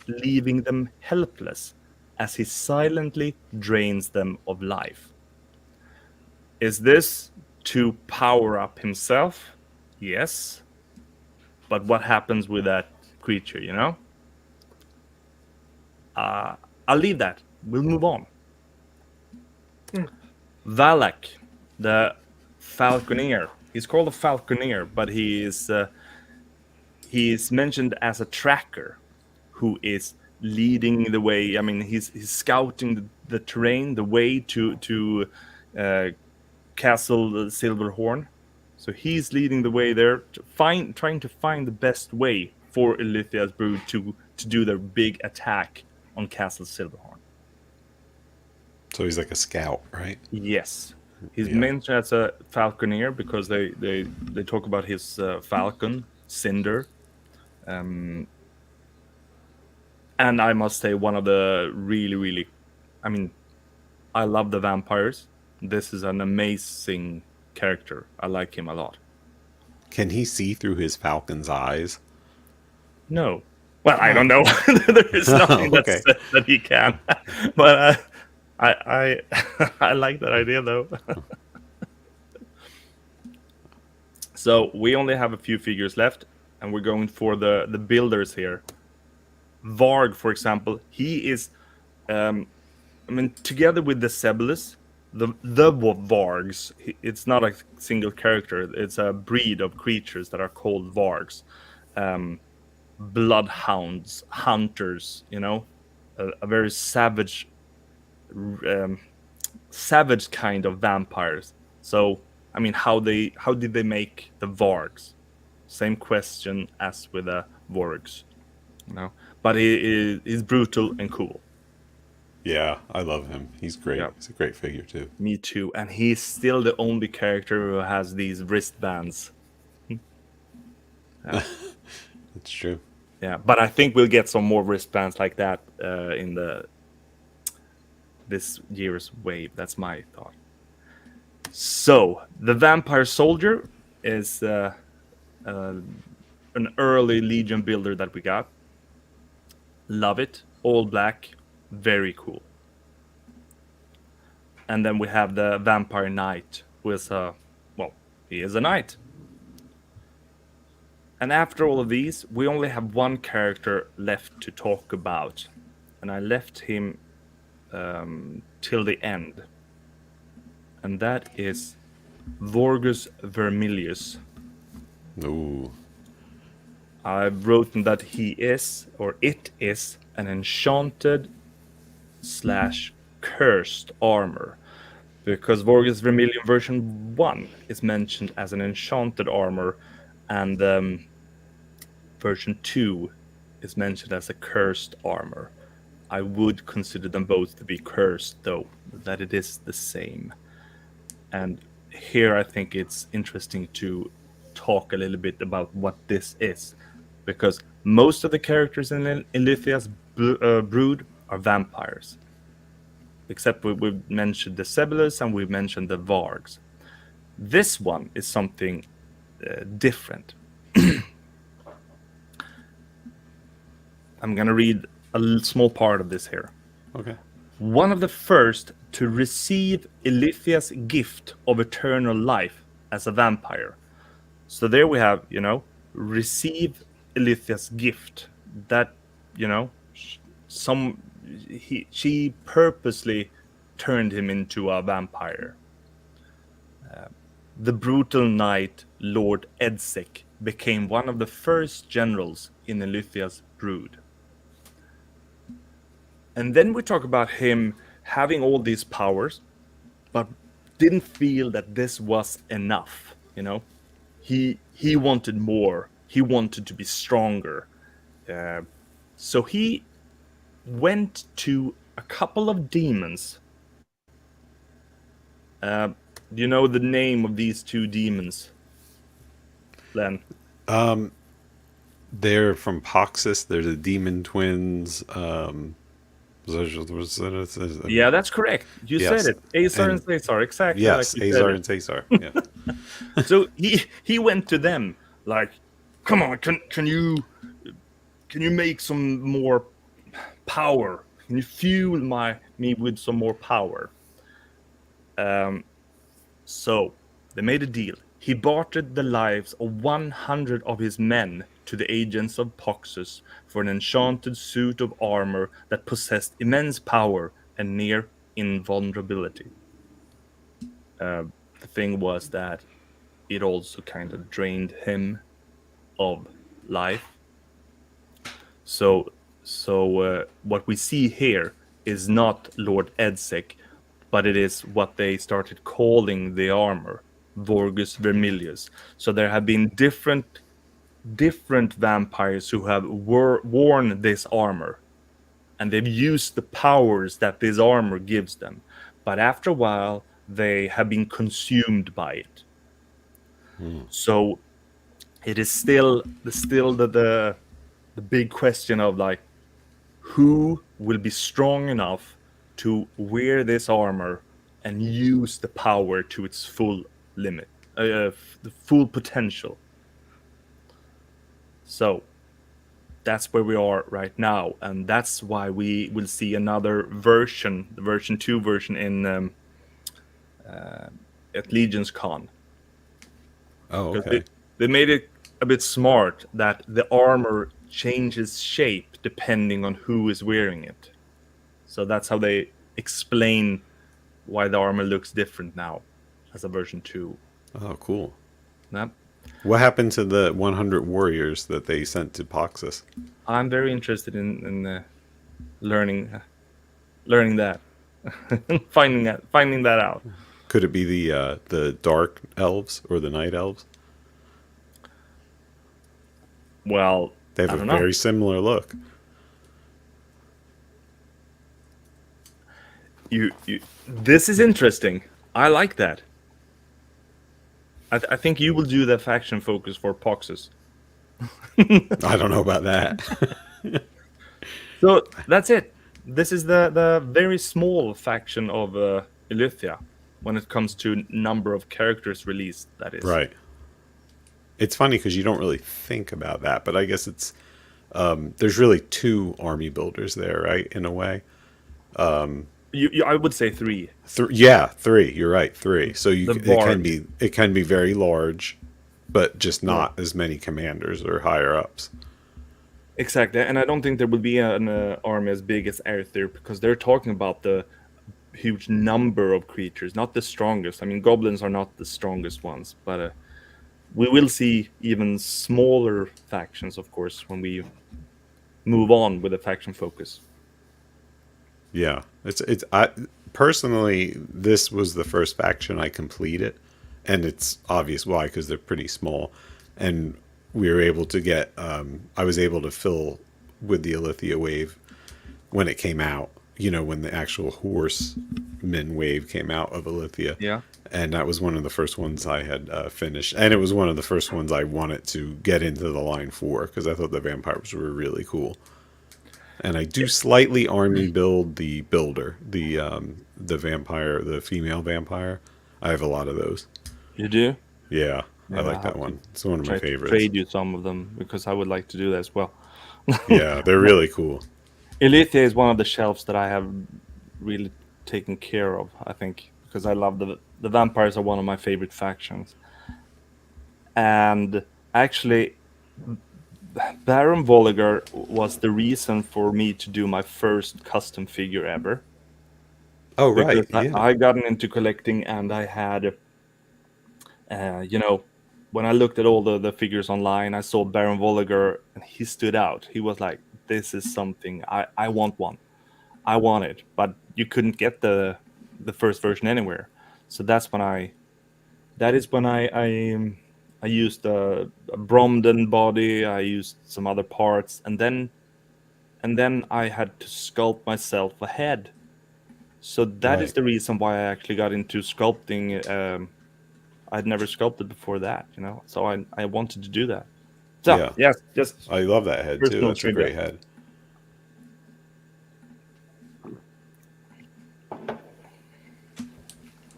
leaving them helpless as he silently drains them of life. Is this to power up himself? Yes. But what happens with that creature, I'll leave that. We'll move on. Valak, the Falconeer. He's called a Falconeer, but he is mentioned as a tracker who is leading the way. I mean, he's scouting the terrain, the way to Castle Silverhorn. So he's leading the way there, trying to find the best way for Illythia's brood to do their big attack on Castle Silverhorn. So he's like a scout, right? Yes, he's Yeah. mentioned as a falconeer because they talk about his falcon Cinder, and I must say one of the really, I love the vampires. This is an amazing character. I like him a lot. Can he see through his falcon's eyes? No, well, I don't know. There is nothing that Okay. says that he can, but I I like that idea though. So we only have a few figures left, and we're going for the builders here. Varg, for example, he is, together with the Sebulus, the Vargs. It's not a single character. It's a breed of creatures that are called Vargs, bloodhounds, hunters. A very savage kind of vampires. So, I mean, how did they make the Vargs? Same question as with the Vorgs, But he's brutal and cool. Yeah, I love him. He's great. Yeah. He's a great figure too. Me too. And he's still the only character who has these wristbands. That's true. Yeah, but I think we'll get some more wristbands like that in this year's wave. That's my thought. So the Vampire Soldier is an early Legion builder that we got. Love it. All black. Very cool. And then we have the Vampire Knight, who is he is a knight. And after all of these, we only have one character left to talk about. And I left him till the end. And that is Vorgus Vermilius. Ooh. I've written that he is, or it is, an enchanted / cursed armor. Because Vorgus Vermilion version 1 is mentioned as an enchanted armor, and version 2 is mentioned as a cursed armor. I would consider them both to be cursed, though, that it is the same. And here I think it's interesting to talk a little bit about what this is, because most of the characters in Illythia's brood are vampires. Except we've mentioned the Sebulus and we've mentioned the Vargs. This one is something different. I'm going to read a small part of this here. Okay. One of the first to receive Illythia's gift of eternal life as a vampire. So there we have, receive Illythia's gift. That, she purposely turned him into a vampire. The brutal knight, Lord Edsek, became one of the first generals in Illythia's brood. And then we talk about him having all these powers, but didn't feel that this was enough. He wanted more. He wanted to be stronger. So he went to a couple of demons. Do you know the name of these two demons, Len? They're from Poxus. They're the demon twins. Yeah, that's correct. You Yes. said it. Azar and Cesar, exactly. Yes, like you Azar said and Cesar. Yeah. So he went to them like, come on, can you make some more power? Can you fuel me with some more power? So they made a deal. He bartered the lives of 100 of his men to the agents of Poxus for an enchanted suit of armor that possessed immense power and near invulnerability. The thing was that it also kind of drained him of life. So what we see here is not Lord Edsek, but it is what they started calling the armor, Vorgus Vermilius. So there have been different vampires who have worn this armor, and they've used the powers that this armor gives them. But after a while, they have been consumed by it. So it is still the big question of like, who will be strong enough to wear this armor and use the power to its full limit, the full potential. So that's where we are right now, and that's why we will see another version, the version 2 version in at LegionsCon. Oh, okay. They made it a bit smart that the armor changes shape depending on who is wearing it. So that's how they explain why the armor looks different now as a version 2. Oh, cool. Yeah. What happened to the 100 warriors that they sent to Poxus? I'm very interested in learning that, finding that out. Could it be the dark elves or the night elves? Well, They have I a don't know. very similar look. This is interesting. I like that. I think you will do the faction focus for Poxus. I don't know about that. So that's it. This is the very small faction of Illythia when it comes to number of characters released. That is Right. It's funny because you don't really think about that, but I guess it's there's really two army builders there, right? In a way. I would say 3. Yeah, three. You're right, three. So The it can be very large, but just Yeah. not as many commanders or higher ups. Exactly, and I don't think there will be an army as big as Arthur because they're talking about the huge number of creatures, not the strongest. I mean, goblins are not the strongest ones, but we will see even smaller factions, of course, when we move on with the faction focus. Yeah, it's I personally this was the first faction I completed, and it's obvious why because they're pretty small, and we were able to get I was able to fill with the Illythia wave when it came out. You know, when the actual horsemen wave came out of Illythia, Yeah. and that was one of the first ones I had finished, and it was one of the first ones I wanted to get into the line for because I thought the vampires were really cool. And I do slightly army build the builder, the vampire, the female vampire. I have a lot of those. You do? Yeah, I Yeah, like I that have one. to It's one of my try to favorites. trade you some of them because I would like to do that as well. Yeah, they're really cool. Illythia is one of the shelves that I have really taken care of, I think, because I love the vampires are one of my favorite factions. And actually, Baron Voligar was the reason for me to do my first custom figure ever. Oh, Because right. Yeah. I gotten into collecting and I had, you know, when I looked at all the figures online, I saw Baron Voligar and he stood out. He was like, this is something, I want one. I want it. But you couldn't get the first version anywhere. So that is when I used a Bromden body. I used some other parts, and then I had to sculpt myself a head. So that is Right. the reason why I actually got into sculpting. I'd never sculpted before that, you know. So I wanted to do that. So Yeah. yes, just I love that head too. personal That's a great trivia. head.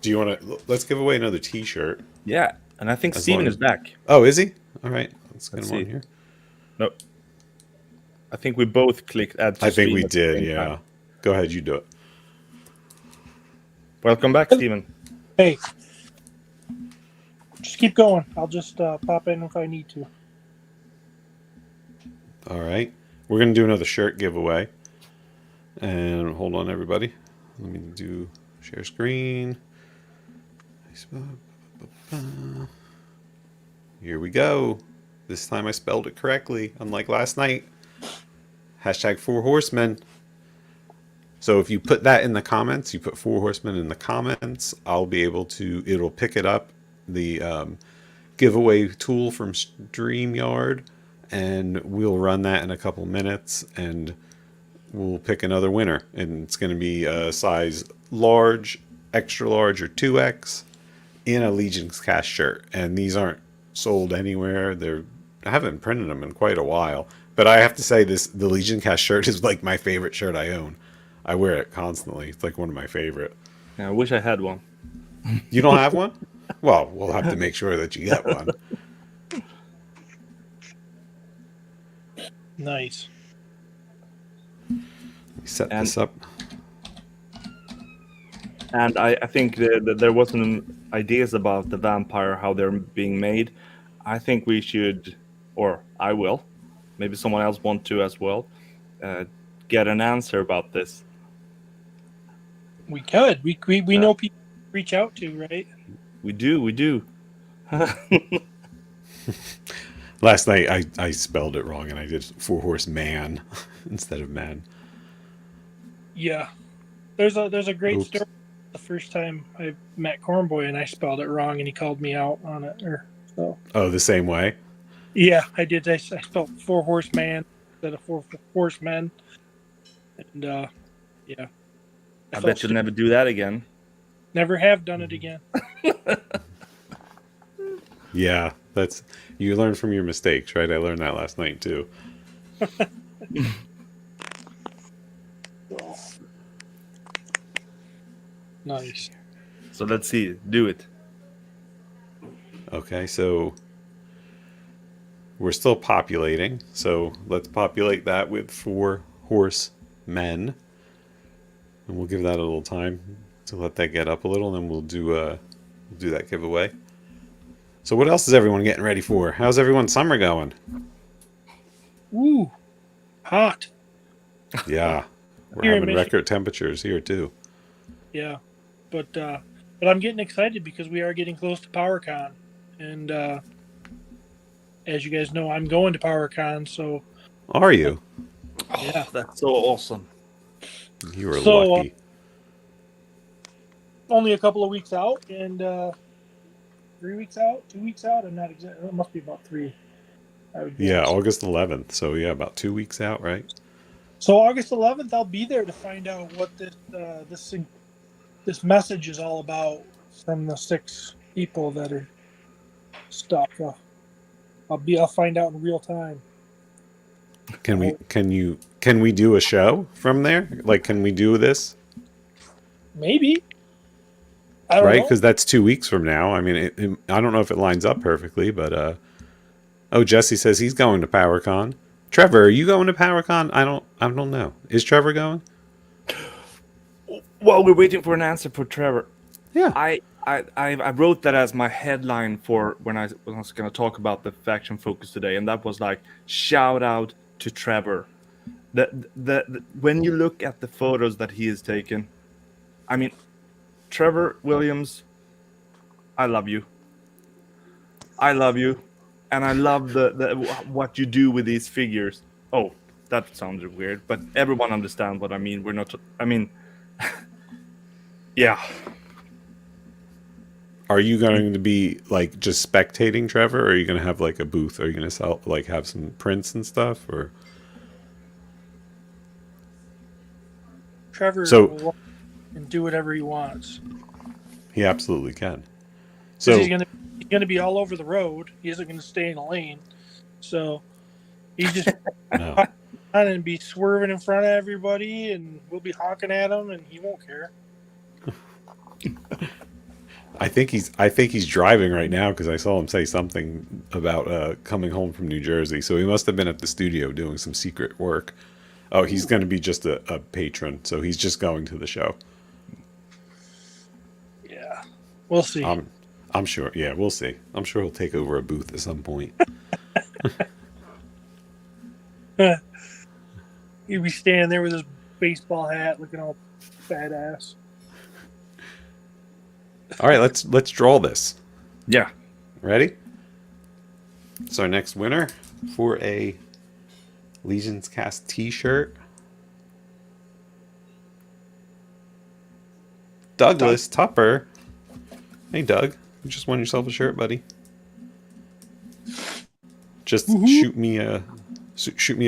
Do you want to? Let's give away another T-shirt. Yeah, and I think As Steven long is as- back. Oh, is he? All right. Let's get Let's him on see. here. No, I think we both clicked add to I think stream we at the did. same Yeah. time. Go ahead. You do it. Welcome back, Steven. Hey, just keep going. I'll just pop in if I need to. All right. We're going to do another shirt giveaway. And hold on, everybody. Let me do share screen. Here we go. This time I spelled it correctly, unlike last night. Hashtag 4 horsemen. So if you put that in the comments, you put 4 horsemen in the comments, I'll be able to, it'll pick it up, the giveaway tool from StreamYard, and we'll run that in a couple minutes, and we'll pick another winner. And it's going to be a size large, extra large, or 2X in a LegionsCast shirt. And these aren't sold anywhere. I haven't printed them in quite a while. But I have to say, the LegionsCast shirt is like my favorite shirt I own. I wear it constantly. It's like one of my favorite. Yeah, I wish I had one. You don't have one? Well, we'll have to make sure that you get one. Nice. Let me set And- this up. And I think that there wasn't ideas about the vampire, how they're being made. I think we should, or I will, maybe someone else want to as well, get an answer about this. We could. We know people to reach out to, right? We do. Last night I spelled it wrong and I did 4-horse man instead of man. Yeah. There's a great Oops. story. The first time I met Cornboy and I spelled it wrong and he called me out on it. So Oh, the same way? yeah, I did. I spelled 4-horse man instead of 4-horse men. And yeah. I bet you'll never do that again. Never have done it again. Yeah, that's you learn from your mistakes, right? I learned that last night too. Nice. So let's see. Do it. Okay, so we're still populating. So let's populate that with 4-horse men. And we'll give that a little time to let that get up a little, and then we'll do that giveaway. So what else is everyone getting ready for? How's everyone's summer going? Ooh, hot. Yeah, we're Here in having Michigan. record temperatures here too. Yeah, but I'm getting excited because we are getting close to PowerCon, and as you guys know, I'm going to PowerCon. So Are you? yeah, Oh, that's so awesome. You were So, lucky. only a couple of weeks out, and 3 weeks out, 2 weeks out. I'm not exactly. It must be about 3. I would guess. Yeah, August 11th. So yeah, about 2 weeks out, right? So August 11th, I'll be there to find out what this message is all about from the 6 people that are stuck. I'll find out in real time. Can we do a show from there? Like, can we do this? Maybe. I don't Right, know. because that's 2 weeks from now. I mean, I don't know if it lines up perfectly, but oh, Jesse says he's going to PowerCon. Trevor, are you going to PowerCon? I don't know. Is Trevor going? Well, we're waiting for an answer for Trevor. Yeah. I wrote that as my headline for when I was going to talk about the faction focus today, and that was like shout out to Trevor. The when you look at the photos that he has taken, I mean, Trevor Williams, I love you. I love you, and I love the what you do with these figures. Oh, that sounds weird, but everyone understands what I mean. We're not. I mean, yeah. Are you going to be like just spectating Trevor, or are you going to have like a booth? Are you going to sell like have some prints and stuff, or? Trevor So- will walk and do whatever he wants. He absolutely can. 'Cause So he's gonna be all over the road. He isn't gonna stay in a lane. So he's just no. on and be swerving in front of everybody, and we'll be honking at him, and he won't care. I think he's driving right now because I saw him say something about coming home from New Jersey. So he must have been at the studio doing some secret work. Oh, he's going to be just a patron, so he's just going to the show. Yeah, we'll see. I'm sure. Yeah, we'll see. I'm sure he'll take over a booth at some point. He'd be standing there with his baseball hat, looking all badass. All right, let's draw this. Yeah. Ready? So our next winner for a LegionsCast T-shirt, Douglas Tupper. Hey, Doug, you just won yourself a shirt, buddy. Just shoot me a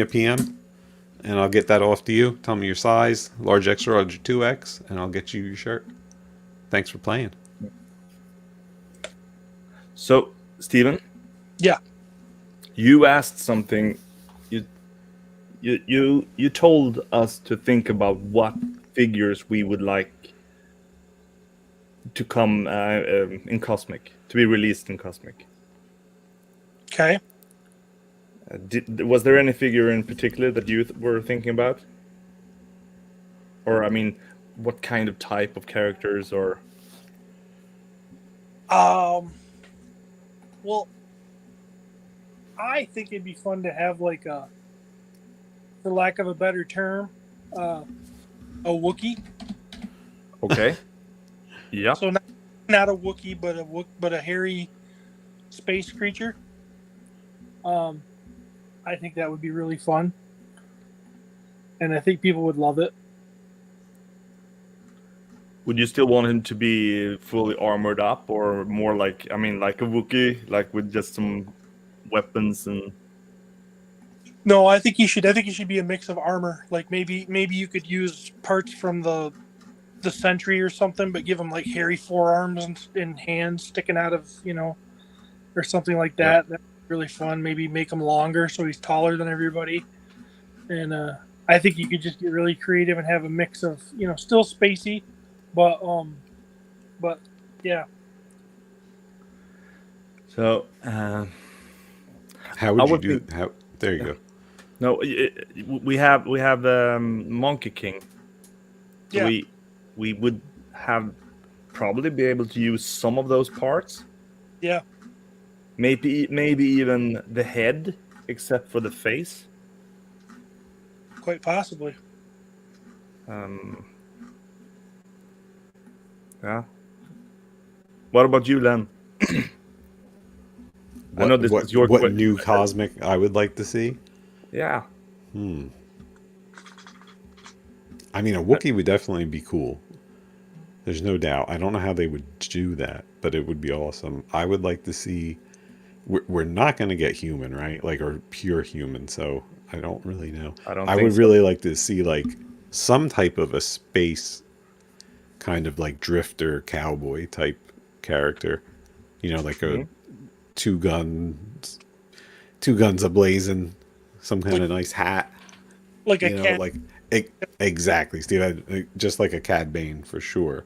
PM, and I'll get that off to you. Tell me your size, large, extra, large, 2X, and I'll get you your shirt. Thanks for playing. So, Steven? Yeah. You asked something. You told us to think about what figures we would like to come in Cosmic, to be released in Cosmic. Okay. Was there any figure in particular that you were thinking about? Or, I mean, what kind of type of characters or... Well, I think it'd be fun to have like a, for lack of a better term, a Wookiee. Okay. Yeah. So not a Wookiee, but a hairy space creature. I think that would be really fun, and I think people would love it. Would you still want him to be fully armored up, or more like, I mean, like a Wookiee, like with just some weapons and? No, I think he should. I think he should be a mix of armor. Like maybe you could use parts from the Sentry or something, but give him like hairy forearms and hands sticking out of or something like that. Yeah. That's really fun. Maybe make him longer so he's taller than everybody. And I think you could just get really creative and have a mix of still spacey, but yeah. So How would I you would do? think- How there you go. no, we have Monkey King. So Yeah. we would have probably be able to use some of those parts. Yeah. Maybe even the head, except for the face. Quite possibly. Yeah. What about you, Len? I know this is your what question. new cosmic I would like to see? Yeah. I mean, a Wookiee would definitely be cool. There's no doubt. I don't know how they would do that, but it would be awesome. I would like to see. We're not going to get human, right? Like, or pure human. So I don't really know. I would really like to see like some type of a space kind of like drifter cowboy type character. Like a two guns ablazing, some kind of nice hat. Like a cat. Like exactly, Steve. Just like a Cad Bane for sure,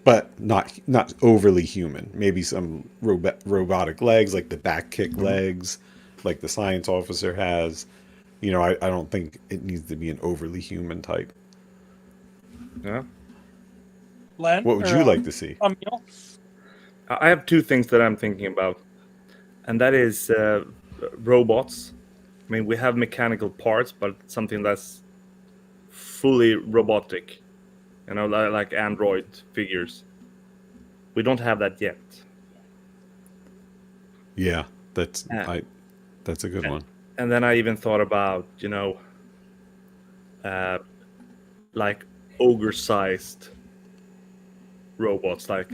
but not overly human. Maybe some robotic legs, like the back kick legs, like the science officer has. I don't think it needs to be an overly human type. Yeah. Len, What would you like to see? Emil? I have two things that I'm thinking about, and that is robots. I mean, we have mechanical parts, but something that's fully robotic, like android figures. We don't have that yet. Yeah, that's a good one. And then I even thought about, like ogre-sized robots, like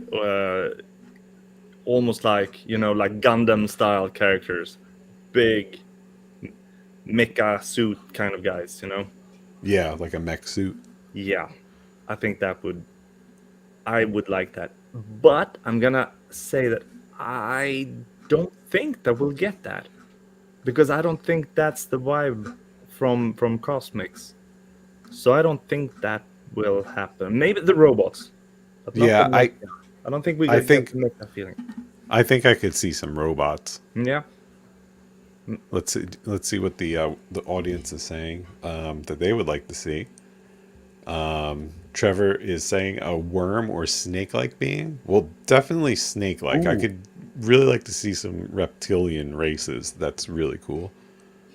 almost like like Gundam-style characters, big mecha suit kind of guys, Yeah, like a mech suit. Yeah, I think I would like that. But I'm gonna say that I don't think that we'll get that, because I don't think that's the vibe from Cosmics. So I don't think that will happen. Maybe the robots. But not Yeah, the mecha. I don't think we I get think- the mecha feeling. I think I could see some robots. Yeah. Let's see what the audience is saying that they would like to see. Trevor is saying a worm or snake-like being. Well, definitely snake-like. I Ooh. could really like to see some reptilian races. That's really cool.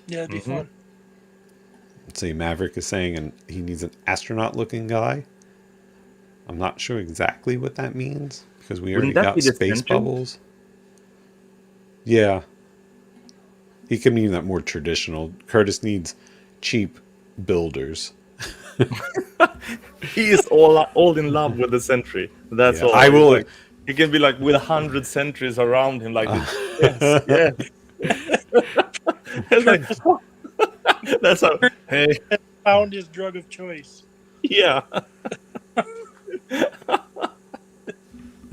Yeah, it'd be fun. Let's see, Maverick is saying and he needs an astronaut-looking guy. I'm not sure exactly what that means because we already Wouldn't that got be the space Ascension? bubbles. Yeah. He could mean that more traditional. Curtis needs cheap builders. He is all in love with the Sentry. That's Yeah, all. I He's will- like, he can be like with 100 sentries around him, like this. Yes, yes. It's like, that's how. Hey, Found his drug of choice. yeah.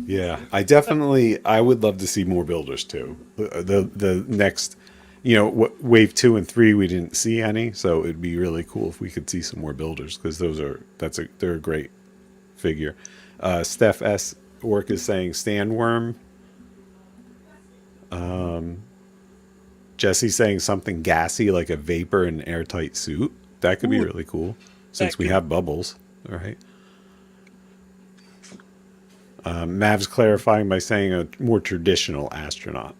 Yeah, I would love to see more builders too. The next, wave 2 and 3 we didn't see any, so it'd be really cool if we could see some more builders because they're a great figure. Steph S. Work is saying Sandworm. Jesse's saying something gassy like a vapor in an airtight suit. That could be Ooh. really cool since we could- have bubbles. All right. Mav's clarifying by saying a more traditional astronaut,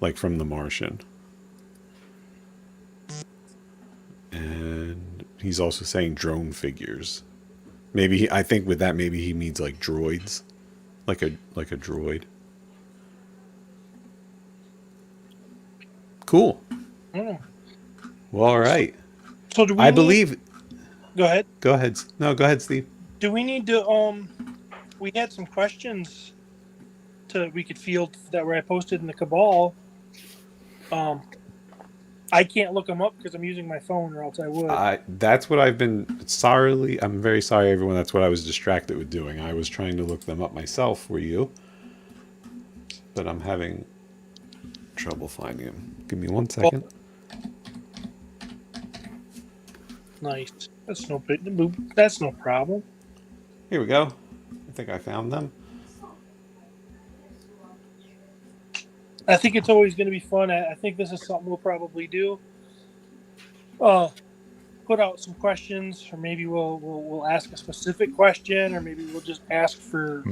like from The Martian. And he's also saying drone figures. Maybe I think with that maybe he means like droids, like a droid. Cool. I don't know. Well, all right. So do we? I believe. Go ahead. Go ahead. No, go ahead, Steve. Do we need to? We had some questions we could field that were I posted in the Cabal. I can't look them up because I'm using my phone, or else I would. That's what I've been I'm very sorry, everyone. That's what I was distracted with doing. I was trying to look them up myself for you, but I'm having trouble finding them. Give me 1 second. Nice. That's no problem. Here we go. I think I found them. I think it's always going to be fun. I think this is something we'll probably do. Put out some questions, or maybe we'll ask a specific question, or maybe we'll just ask for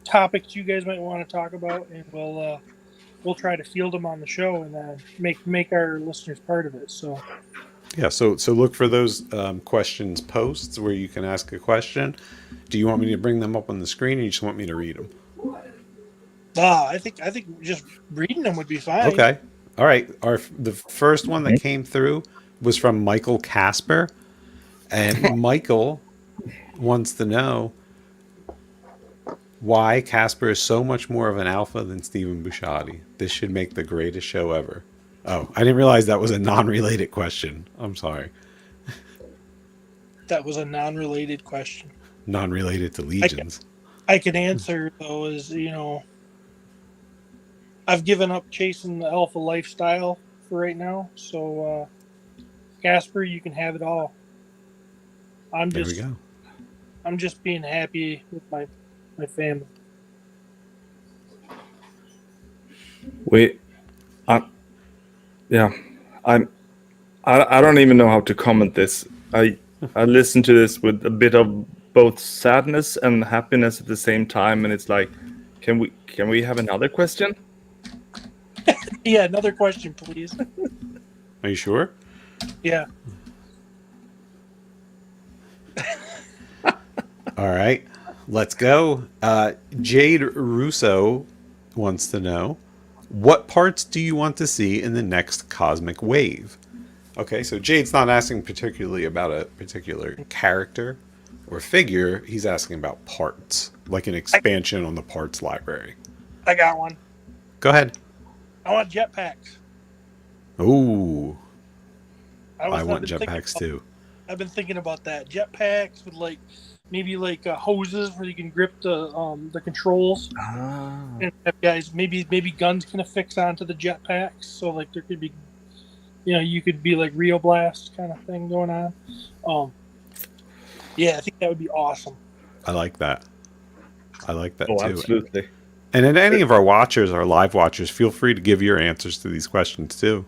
topics you guys might want to talk about, and we'll try to field them on the show and make our listeners part of it. So yeah, so look for those questions posts where you can ask a question. Do you want me to bring them up on the screen, or you just want me to read them? I think just reading them would be fine. Okay. All right. The first one that came through was from Michael Casper, and Michael wants to know why Casper is so much more of an alpha than Stephen Bouchatti. This should make the greatest show ever. Oh, I didn't realize that was a non-related question. I'm sorry. That was a non-related question. Non-related to Legions. I can answer though, I've given up chasing the alpha lifestyle for right now. So, Casper, you can have it all. I'm just being happy with my family. I don't even know how to comment this. I listen to this with a bit of both sadness and happiness at the same time, and it's like, can we have another question? Yeah, another question, please. Are you sure? Yeah. All right, let's go. Jade Russo wants to know, what parts do you want to see in the next cosmic wave? Okay, so Jade's not asking particularly about a particular character or figure. He's asking about parts, like an expansion on the parts library. I got one. Go ahead. I want jetpacks. Ooh. I want jetpacks too. I've been thinking about that. Jetpacks with maybe hoses where you can grip the controls. And have guys, maybe guns can affix onto the jetpacks. So there could be, you could be like Rio Blast kind of thing going on. Yeah, I think that would be awesome. I like that. Too. Absolutely. And then any of our watchers, our live watchers, feel free to give your answers to these questions too.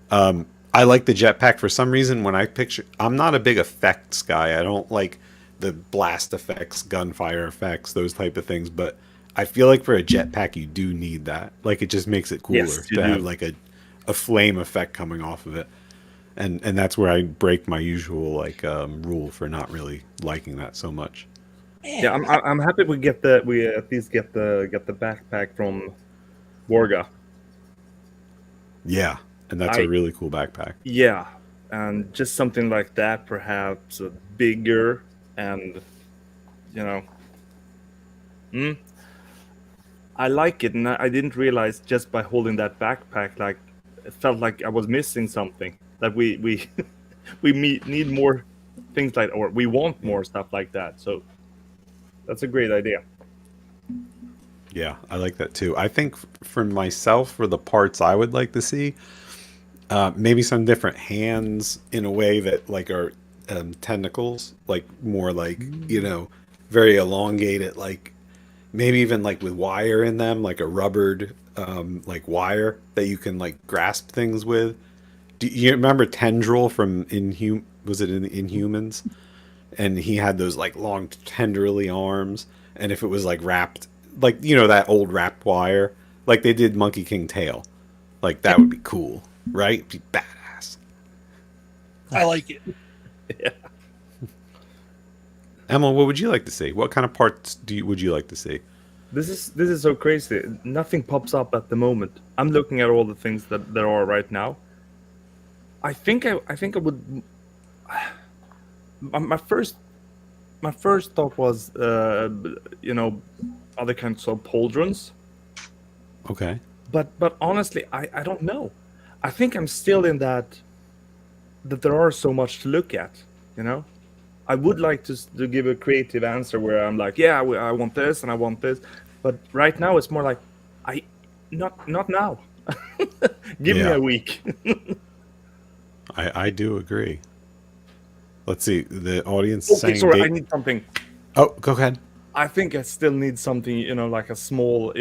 I like the jetpack for some reason. When I'm not a big effects guy. I don't like the blast effects, gunfire effects, those type of things. But I feel like for a jetpack, you do need that. It just makes it cooler to have a flame effect coming off of it. And that's where I break my usual rule for not really liking that so much. Yeah, I'm happy we at least get the backpack from Warga. Yeah, and that's a really cool backpack. Yeah, and just something like that, perhaps bigger, and I like it, and I didn't realize just by holding that backpack, it felt like I was missing something. That we need more things or we want more stuff like that. So. That's a great idea. Yeah, I like that too. I think for myself, for the parts I would like to see, maybe some different hands in a way that are tentacles, more very elongated, maybe even with wire in them, like a rubbered wire that you can grasp things with. Do you remember Tendril from was it in the Inhumans? And he had those long tenderly arms, and if it was wrapped that old wrapped wire they did Monkey King tail, that would be cool, right? Be badass. I like it. Yeah. Emma, what would you like to see? What kind of parts would you like to see? This is so crazy. Nothing pops up at the moment. I'm looking at all the things that there are right now. I think I would. My first thought was other kinds of pauldrons. Okay. But honestly, I don't know. I think I'm still in that there are so much to look at. You know, I would like to give a creative answer where I'm like, yeah, I want this and I want this, but right now it's more like, I not now. Give me Yeah. a week. I do agree. Let's see. The audience is Okay, saying sorry, I need something. Oh, go ahead. I think I still need something, like a small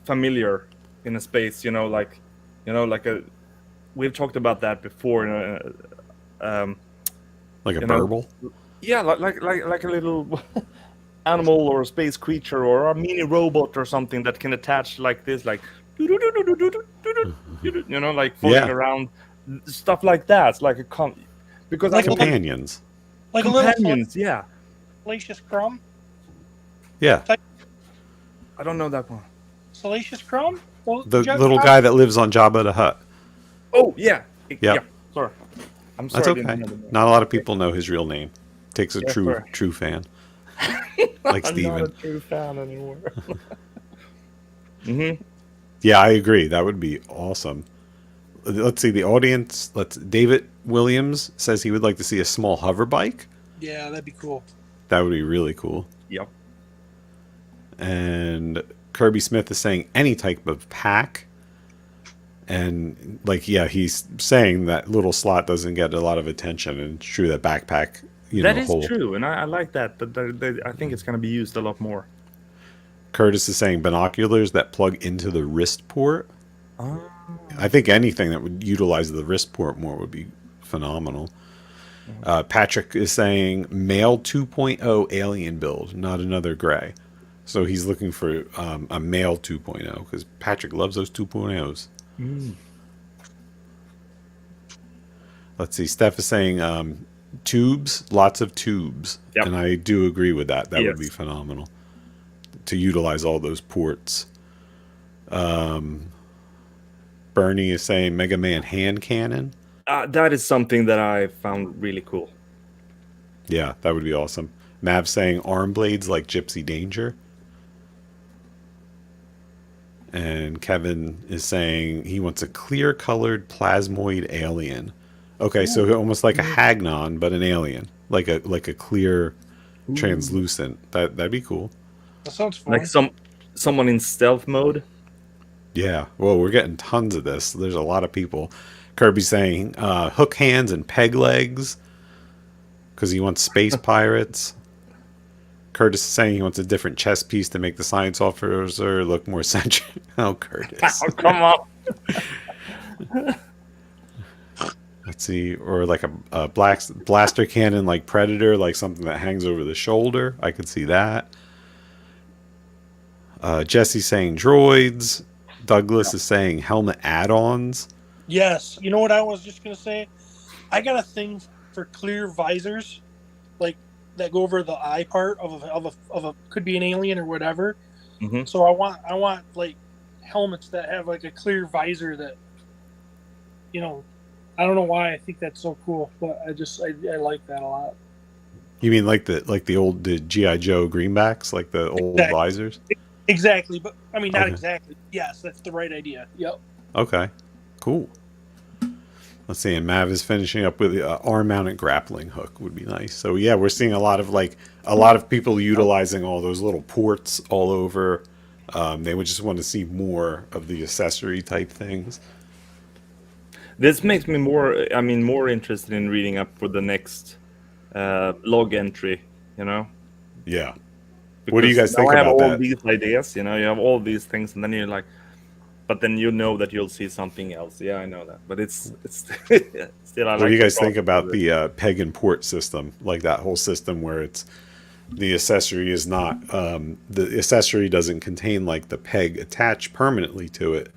familiar in a space, like a. We've talked about that before. Like a You know, burble? yeah, like a little animal or a space creature or a mini robot or something that can attach like this, like like floating Yeah. around, stuff like that. It's like because I Like a want little, Companions. like a little companions. Yeah, Salacious Crumb. Yeah. I don't know that one. Salacious Crumb. Well, The little guy that lives on Jabba the Hutt. Oh yeah, Yep. yeah. Sorry, I'm sorry. That's I didn't okay. remember that. Not a lot of people know his real name. Takes a Yeah, sorry. true fan. Like I'm not a Steven. true fan anymore. Hmm. Yeah, I agree. That would be awesome. Let's see the audience. David Williams says he would like to see a small hover bike. Yeah, that'd be cool. That would be really cool. Yep. And Kirby Smith is saying any type of pack. And he's saying that little slot doesn't get a lot of attention, and it's true that backpack, That is true, and I like that. But I think it's going to be used a lot more. Curtis is saying binoculars that plug into the wrist port. Oh. I think anything that would utilize the wrist port more would be phenomenal. Patrick is saying male 2.0 alien build, not another gray. So he's looking for a male 2.0 because Patrick loves those 2.0s. Let's see. Steph is saying tubes, lots of tubes. Yep. And I do agree with that. That Yes. would be phenomenal to utilize all those ports. Bernie is saying Mega Man hand cannon. That is something that I found really cool. Yeah, that would be awesome. Mav saying arm blades like Gypsy Danger. And Kevin is saying he wants a clear colored plasmoid alien. Okay, so almost like a Hagnon, but an alien. Like a clear translucent. That'd be cool. That sounds fun. Like someone in stealth mode. Yeah. Well, we're getting tons of this. There's a lot of people. Kirby's saying hook hands and peg legs because he wants space pirates. Curtis is saying he wants a different chess piece to make the science officer look more centric. Oh, Curtis. Oh, come on. Let's see. Or like a blaster cannon like Predator, like something that hangs over the shoulder. I could see that. Jesse's saying droids. Douglas is saying helmet add-ons. Yes. You know what I was just gonna say? I got a thing for clear visors, like that go over the eye part of a could be an alien or whatever. Mm-hmm. So I want like helmets that have like a clear visor that, I don't know why I think that's so cool, but I like that a lot. You mean like the G.I. Joe greenbacks, like the old Exactly. visors? Exactly, but I mean not Okay. exactly. Yes, that's the right idea. Yep. Okay, cool. Let's see, and Mav is finishing up with the arm-mounted grappling hook would be nice. So yeah, we're seeing a lot of people utilizing all those little ports all over. They would just want to see more of the accessory type things. This makes me more interested in reading up for the next log entry. Yeah. What do you guys Because think now I have about all that? these ideas. You have all these things, and then you're like, but then that you'll see something else. Yeah, I know that, but it's still. What do you guys think about the peg and port system? Like that whole system where it's the accessory is not the accessory doesn't contain like the peg attached permanently to it.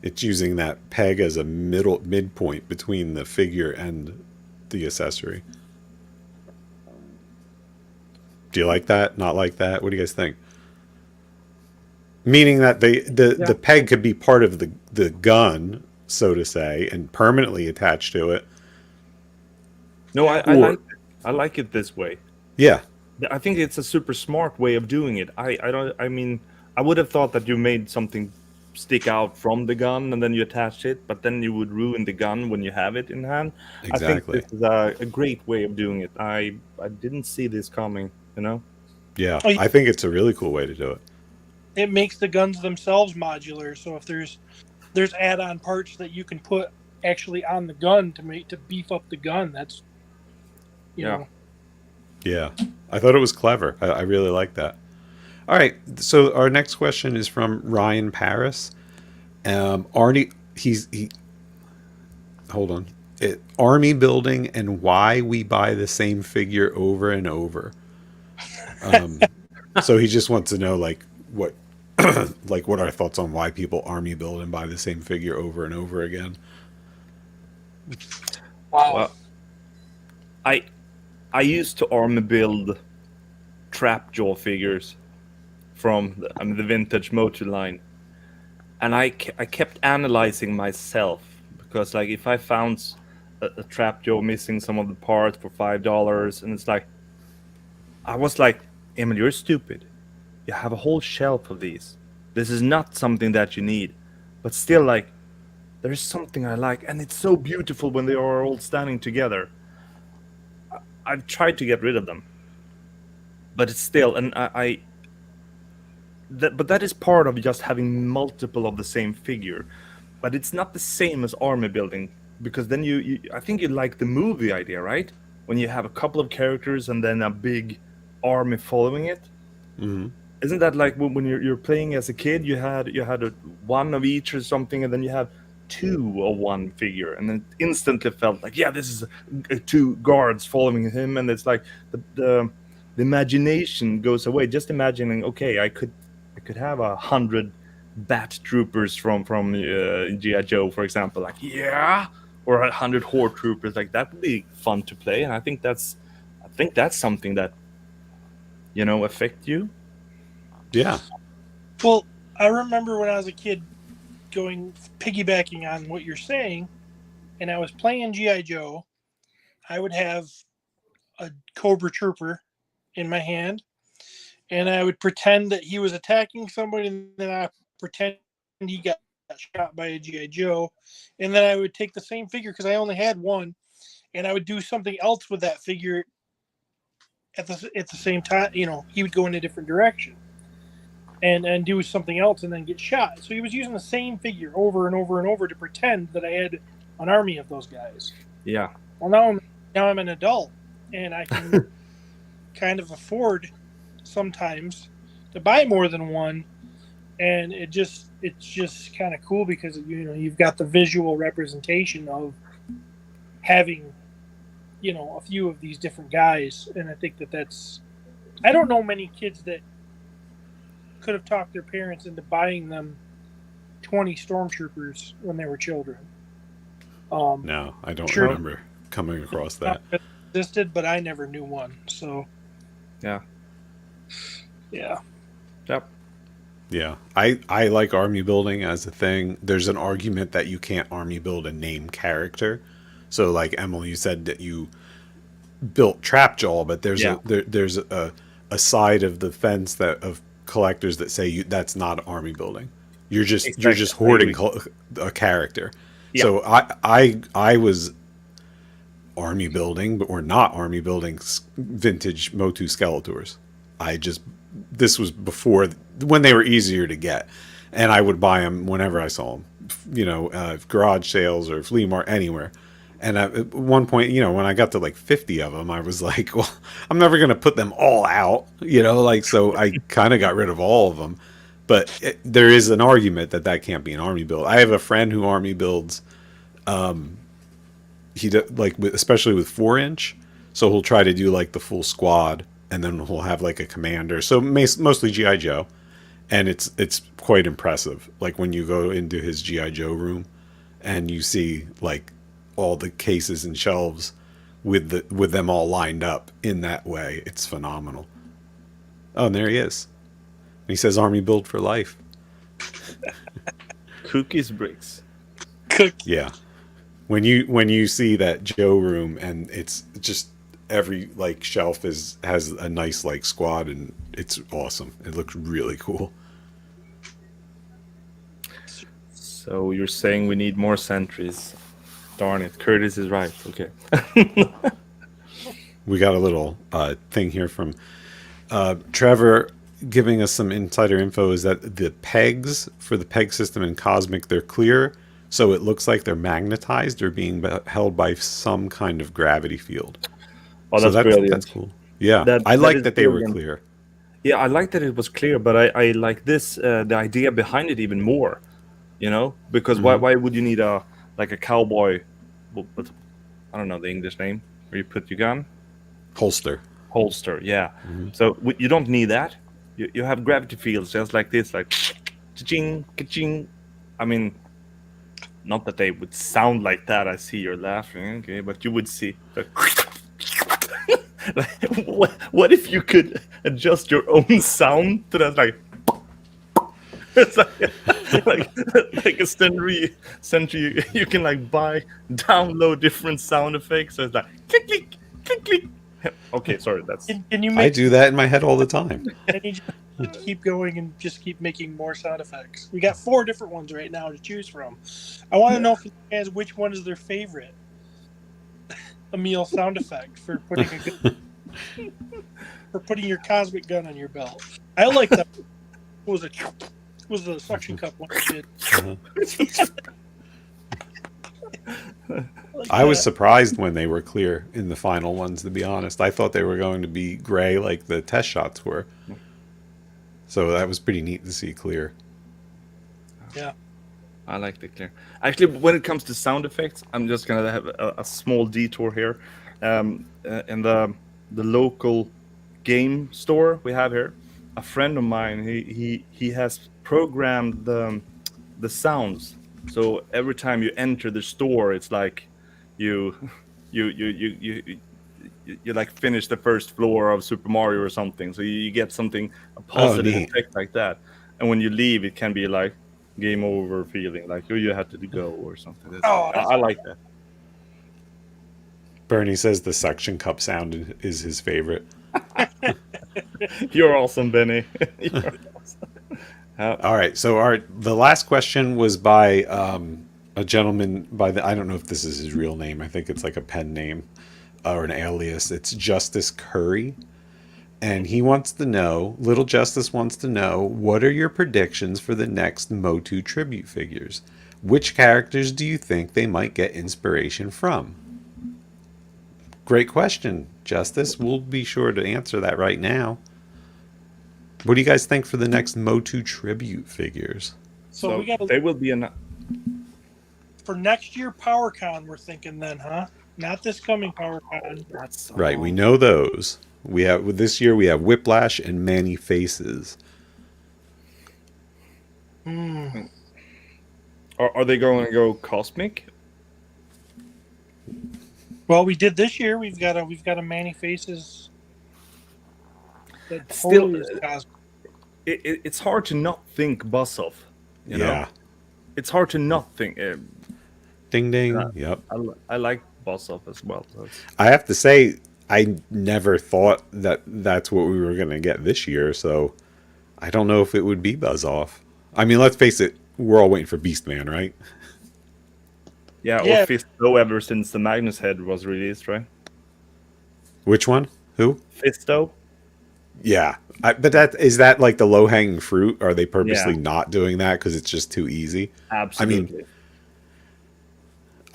It's using that peg as a midpoint between the figure and the accessory. Do you like that? Not like that? What do you guys think? Meaning that the peg could be part of the gun, so to say, and permanently attached to it. No, Or I like it this way. yeah, I think it's a super smart way of doing it. I don't. I mean, I would have thought that you made something stick out from the gun and then you attach it, but then you would ruin the gun when you have it in hand. I think exactly. this is a great way of doing it. I didn't see this coming. You know. Yeah, Oh, I think it's a really cool way to do it. it makes the guns themselves modular. So if there's add-on parts that you can put actually on the gun to beef up the gun, that's you Yeah. know. Yeah, I thought it was clever. I really like that. All right, so our next question is from Ryan Paris. Arnie, he. Hold on. Army building and why we buy the same figure over and over. So he just wants to know like what, like what our thoughts on why people army build and buy the same figure over and over again. Wow. Well, I used to army build trapjaw figures from the vintage motor line, and I kept analyzing myself because like if I found a trapjaw missing some of the parts for $5, and it's like I was like, Emil, you're stupid. You have a whole shelf of these. This is not something that you need, but still like there's something I like, and it's so beautiful when they are all standing together. I've tried to get rid of them, but it's still, and but that is part of just having multiple of the same figure. But it's not the same as army building because then I think you like the movie idea, right? When you have a couple of characters and then a big army following it. Mm-hmm. Isn't that like when you're playing as a kid? You had one of each or something, and then you have two of one figure, and then it instantly felt like, yeah, this is two guards following him, and it's like the imagination goes away. Just imagining, okay, I could have 100 bat troopers from GI Joe, for example, like yeah, or 100 horde troopers, like that would be fun to play, and I think that's something that affect you. Yeah. Well, I remember when I was a kid piggybacking on what you're saying, and I was playing G.I. Joe, I would have a Cobra Trooper in my hand, and I would pretend that he was attacking somebody, and then I pretend he got shot by a G.I. Joe, and then I would take the same figure because I only had one, and I would do something else with that figure at the same time. He would go in a different direction. And do something else and then get shot. So he was using the same figure over and over and over to pretend that I had an army of those guys. Yeah. Well, now I'm an adult, and I can kind of afford sometimes to buy more than one, and it's just kind of cool because you've got the visual representation of having a few of these different guys, and I think that's. I don't know many kids that could have talked their parents into buying them 20 stormtroopers when they were children. No, I don't remember coming across that. Existed, but I never knew one. So, yeah. Yep. Yeah, I like army building as a thing. There's an argument that you can't army build a named character. So, like Emily, you said that you built Trapjaw, but there's a side of the fence of collectors that say that's not army building. You're just hoarding a character. Yeah. So I was army building, but we're not army building vintage Motu Skeletors. This was before when they were easier to get, and I would buy them whenever I saw them, garage sales or flea market, anywhere. And at one point, when I got to like 50 of them, I was like, well, I'm never going to put them all out, so I kind of got rid of all of them. But there is an argument that can't be an army build. I have a friend who army builds, especially with 4-inch. So he'll try to do like the full squad, and then he'll have like a commander. So mostly G.I. Joe. And it's quite impressive. Like when you go into his G.I. Joe room and you see like all the cases and shelves with them all lined up in that way. It's phenomenal. Oh, and there he is. He says Army build for life. Cookies bricks. Cookie. Yeah. When you see that Joe room and it's just every like shelf has a nice like squad and it's awesome. It looks really cool. So you're saying we need more sentries? Darn it, Curtis is right. Okay. We got a little thing here from Trevor giving us some insider info is that the pegs for the peg system in Cosmic, they're clear, so it looks like they're magnetized or being held by some kind of gravity field. Oh, So that's brilliant. That's cool. Yeah, That I like is that they were brilliant. clear. Yeah, I like that it was clear, but I like this the idea behind it even more. You know, because why would you need a cowboy with I don't know the English name where you put your gun Holster. holster? Yeah, so you don't need that. You have gravity fields just like this, like ka-ching, ka-ching. I mean, not that they would sound like that. I see you're laughing, okay, but you would see. Like, what if you could adjust your own sound to that? Like, it's like a sentry. You can like download different sound effects. So it's like click, click, click, click. Okay, sorry. That's Can you I make? do that in my head all the time. Can you just keep going and just keep making more sound effects? We got 4 different ones right now to choose from. I want to know from you guys which one is their favorite Emil sound effect for putting a gun, for putting your cosmic gun on your belt. I like that. Was the suction cup one you did. I was surprised when they were clear in the final ones, to be honest. I thought they were going to be gray like the test shots were. So that was pretty neat to see clear. Yeah. I like the clear. Actually, when it comes to sound effects, I'm just gonna have a small detour here. In the local game store we have here, a friend of mine he has programmed the sounds. So every time you enter the store, it's like you like finish the first floor of Super Mario or something. So you get something a positive neat. effect like that. And when you leave, it can be like game over feeling, like oh you had to go or something. I like that. Bernie says the suction cup sound is his favorite. You're awesome, Benny. You're awesome. All right, so the last question was by a gentleman by I don't know if this is his real name. I think it's like a pen name or an alias. It's Justice Curry. And he wants to know, Little Justice wants to know, what are your predictions for the next Motu tribute figures? Which characters do you think they might get inspiration from? Great question, Justice. We'll be sure to answer that right now. What do you guys think for the next Motu tribute figures? So we got they will be for next year PowerCon. We're thinking then, huh? Not this coming PowerCon. That's Right, we know those. We have this year we have Whiplash and Many Faces. Are they going to go cosmic? Well, we did this year. We've got a Manny Faces. That Still, totally is cosmic. It's hard to not think Buzzoff. You know? It's hard to not think. Ding ding. Yep. I like Buzzoff as well. So I have to say, I never thought that that's what we were going to get this year, so I don't know if it would be Buzz-Off. I mean, let's face it, we're all waiting for Beastman, right? yeah, or Fisto ever since the Magnus head was released, right? Which one? Who? Fisto? Yeah. But is that like the low-hanging fruit? Are they purposely Yeah. not doing that because it's just too easy? Absolutely.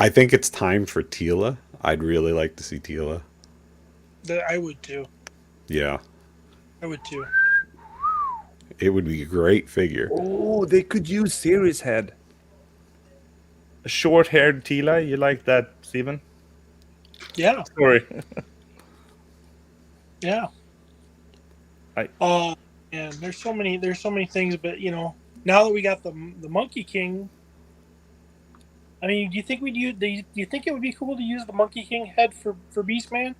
I think it's time for Tila. I'd really like to see Tila. I would too. Yeah. I would too. It would be a great figure. Oh, they could use Series Head. A short-haired Tila, you like that, Steven? Yeah. Sorry. Yeah. And there's so many things, but you know, now that we got the Monkey King, I mean, do you think we'd use? Do you think it would be cool to use the Monkey King head for Beastman?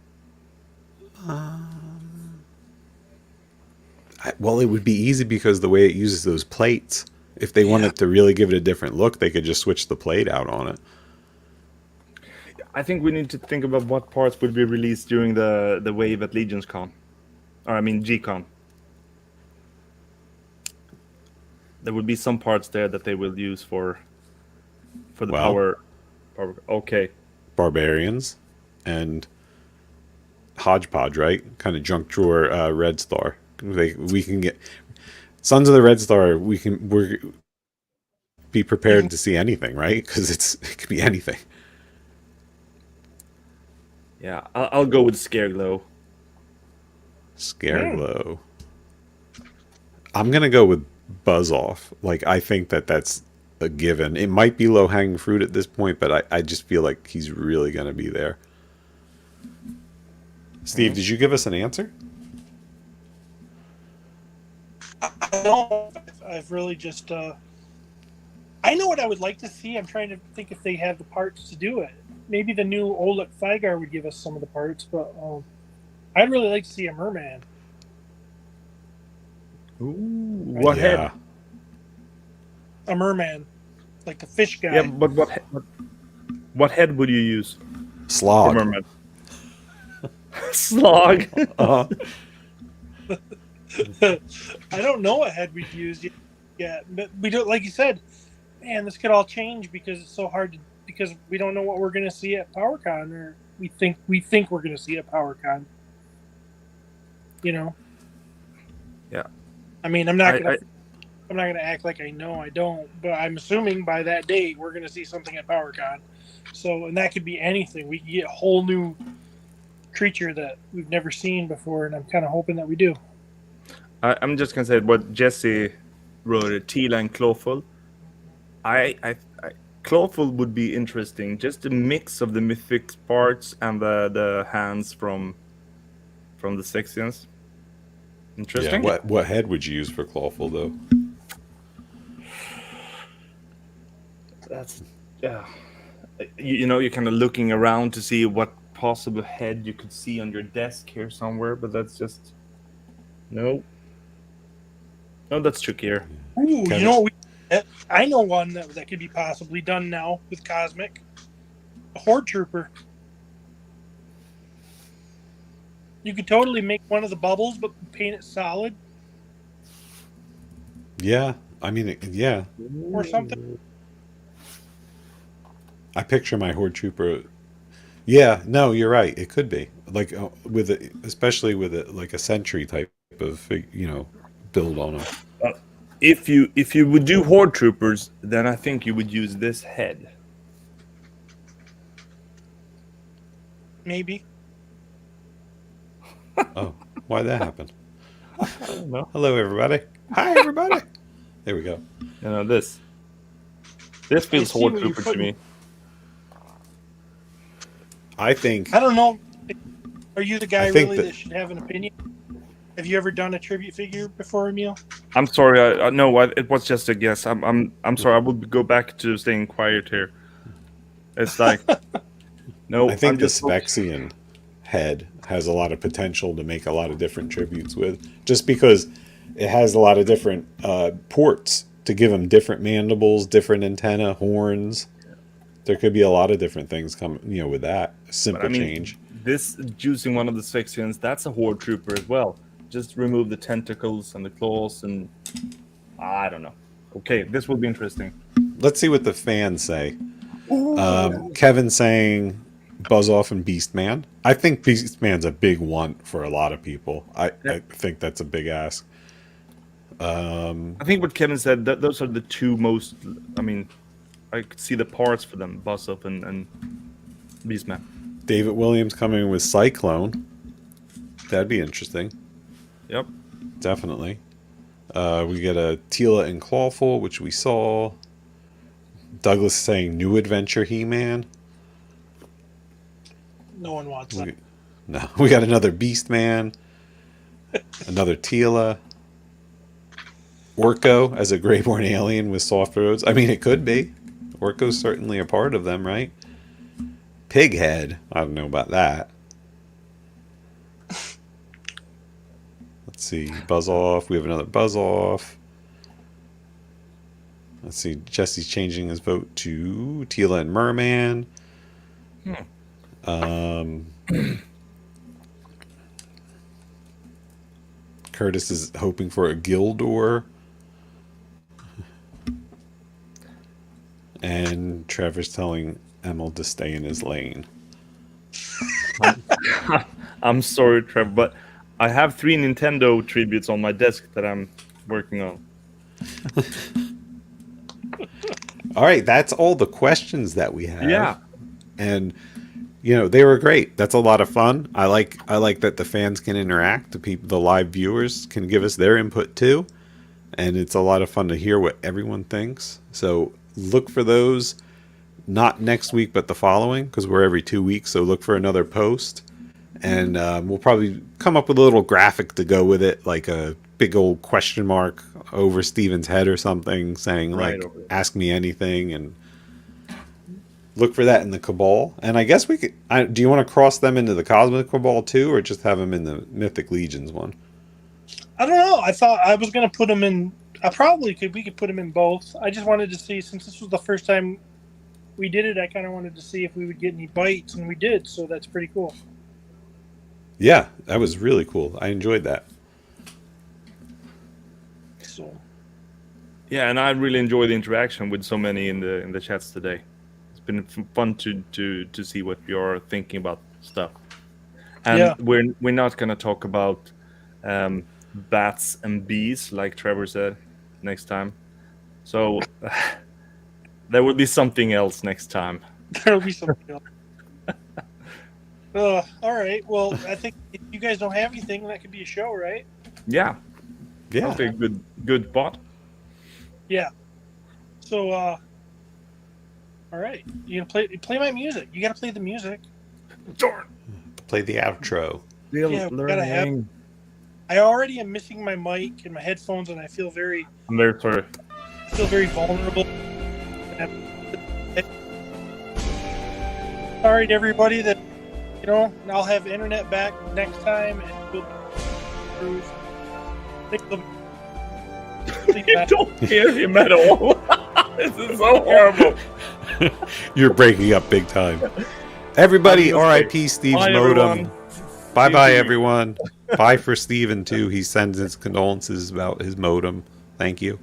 Well, it would be easy because the way it uses those plates. If they wanted to really give it a different look, they could just switch the plate out on it. I think we need to think about what parts would be released during the wave at LegionsCon, or I mean GCon. There would be some parts there that they will use for the Well, power. Okay. Barbarians and Hodgepodge, right? Kind of junk drawer Red Star. We can get Sons of the Red Star. We're be prepared to see anything, right? Because it could be anything. Yeah, I'll go with Scareglow. Scareglow. I'm gonna go with Buzz Off. Like, I think that's a given. It might be low hanging fruit at this point, but I just feel like he's really gonna be there. Steve, did you give us an answer? I know. I've really just. I know what I would like to see. I'm trying to think if they have the parts to do it. Maybe the new Oleg Thygar would give us some of the parts, but I'd really like to see a merman. Ooh, what head? A merman, like the fish guy. Yeah, but what head would you use? Slog. For merman? Slog. Uh-huh. I don't know what head we'd use yet, but we don't. Like you said, man, this could all change because it's so hard to. Because we don't know what we're going to see at PowerCon, or we think we're going to see at PowerCon. You know. Yeah. I mean, I'm not going to act like I know I don't, but I'm assuming by that date we're going to see something at PowerCon. So, and that could be anything. We could get a whole new creature that we've never seen before, and I'm kind of hoping that we do. I'm just gonna say what Jesse wrote: Tila and Clawful. Clawful would be interesting. Just a mix of the mythic parts and the hands from the Sexians. Interesting. Yeah. What head would you use for Clawful though? That's you're kind of looking around to see what possible head you could see on your desk here somewhere, but that's just no, that's trickier. Ooh, you know, I know one that could be possibly done now with Cosmic. A Horde Trooper. You could totally make one of the bubbles, but paint it solid. Yeah, I mean, yeah. Or something. I picture my Horde Trooper. Yeah, no, you're right. It could be like especially with like a Sentry type of build on them. If you would do Horde Troopers, then I think you would use this head. Maybe. Oh, why'd that happen? I don't know. Hello, everybody. Hi, everybody. There we go. This feels Horde Trooper to me. I think. I don't know. Are you the guy really that should have an opinion? Have you ever done a tribute figure before, Emil? I'm sorry. No, it was just a guess. I'm sorry. I will go back to staying quiet here. It's like no. I think the Spexian head has a lot of potential to make a lot of different tributes with, just because it has a lot of different ports to give them different mandibles, different antenna, horns. There could be a lot of different things coming, with that simple change. This using one of the Spexians, that's a Horde Trooper as well. Just remove the tentacles and the claws, and I don't know. Okay, this will be interesting. Let's see what the fans say. Kevin saying Buzz Off and Beastman. I think Beastman's a big want for a lot of people. I think that's a big ask. I think what Kevin said, those are the two most. I mean, I could see the parts for them: Buzz Off and Beastman. David Williams coming with Cyclone. That'd be interesting. Yep. Definitely. We get a Tila and Clawful, which we saw. Douglas saying New Adventure He-Man. No one wants that. No. We got another Beastman. Another Tila. Orko as a Greyborn alien with soft roads. I mean, it could be. Orko's certainly a part of them, right? Pighead. I don't know about that. Let's see. Buzz off. We have another buzz off. Let's see. Jesse's changing his vote to Tila and Merman. Curtis is hoping for a Gildor. And Trevor's telling Emil to stay in his lane. I'm sorry, Trevor, but I have 3 Nintendo tributes on my desk that I'm working on. All right, that's all the questions that we have. Yeah. And they were great. That's a lot of fun. I like that the fans can interact. The live viewers can give us their input too. And it's a lot of fun to hear what everyone thinks. So look for those, not next week, but the following, because we're every 2 weeks. So look for another post. And we'll probably come up with a little graphic to go with it, like a big old question mark over Steven's head or something, saying, Right, like, ask me anything. And look for that in the Cabal. And I guess we could... do you want to cross them into the Cosmic Cabal too, or just have them in the Mythic Legions one? I don't know. I thought I was going to put them in. I probably could. We could put them in both. I just wanted to see, since this was the first time we did it, I kind of wanted to see if we would get any bites, and we did. So that's pretty cool. Yeah, that was really cool. I enjoyed that. So. Yeah, and I really enjoyed the interaction with so many in the chats today. It's been fun to see what you're thinking about stuff. And Yeah. we're not gonna talk about bats and bees like Trevor said next time. So there will be something else next time. There'll be something else. All right. Well, I think if you guys don't have anything, that could be a show, right? Yeah. Yeah. That'll be a good spot. Yeah. So, all right. You gonna play my music? You gotta play the music. Darn. Play the outro. Still Yeah, we gotta have- learning. I already am missing my mic and my headphones, and I feel very I'm very sorry. vulnerable. Sorry to everybody that I'll have internet back next time, and we'll improve. You don't hear him at all. This is so horrible. You're breaking up big time. Everybody, R.I.P. Steve's bye, modem. everyone. Bye-bye, Steve. everyone. Bye for Steven, too. He sends his condolences about his modem. Thank you.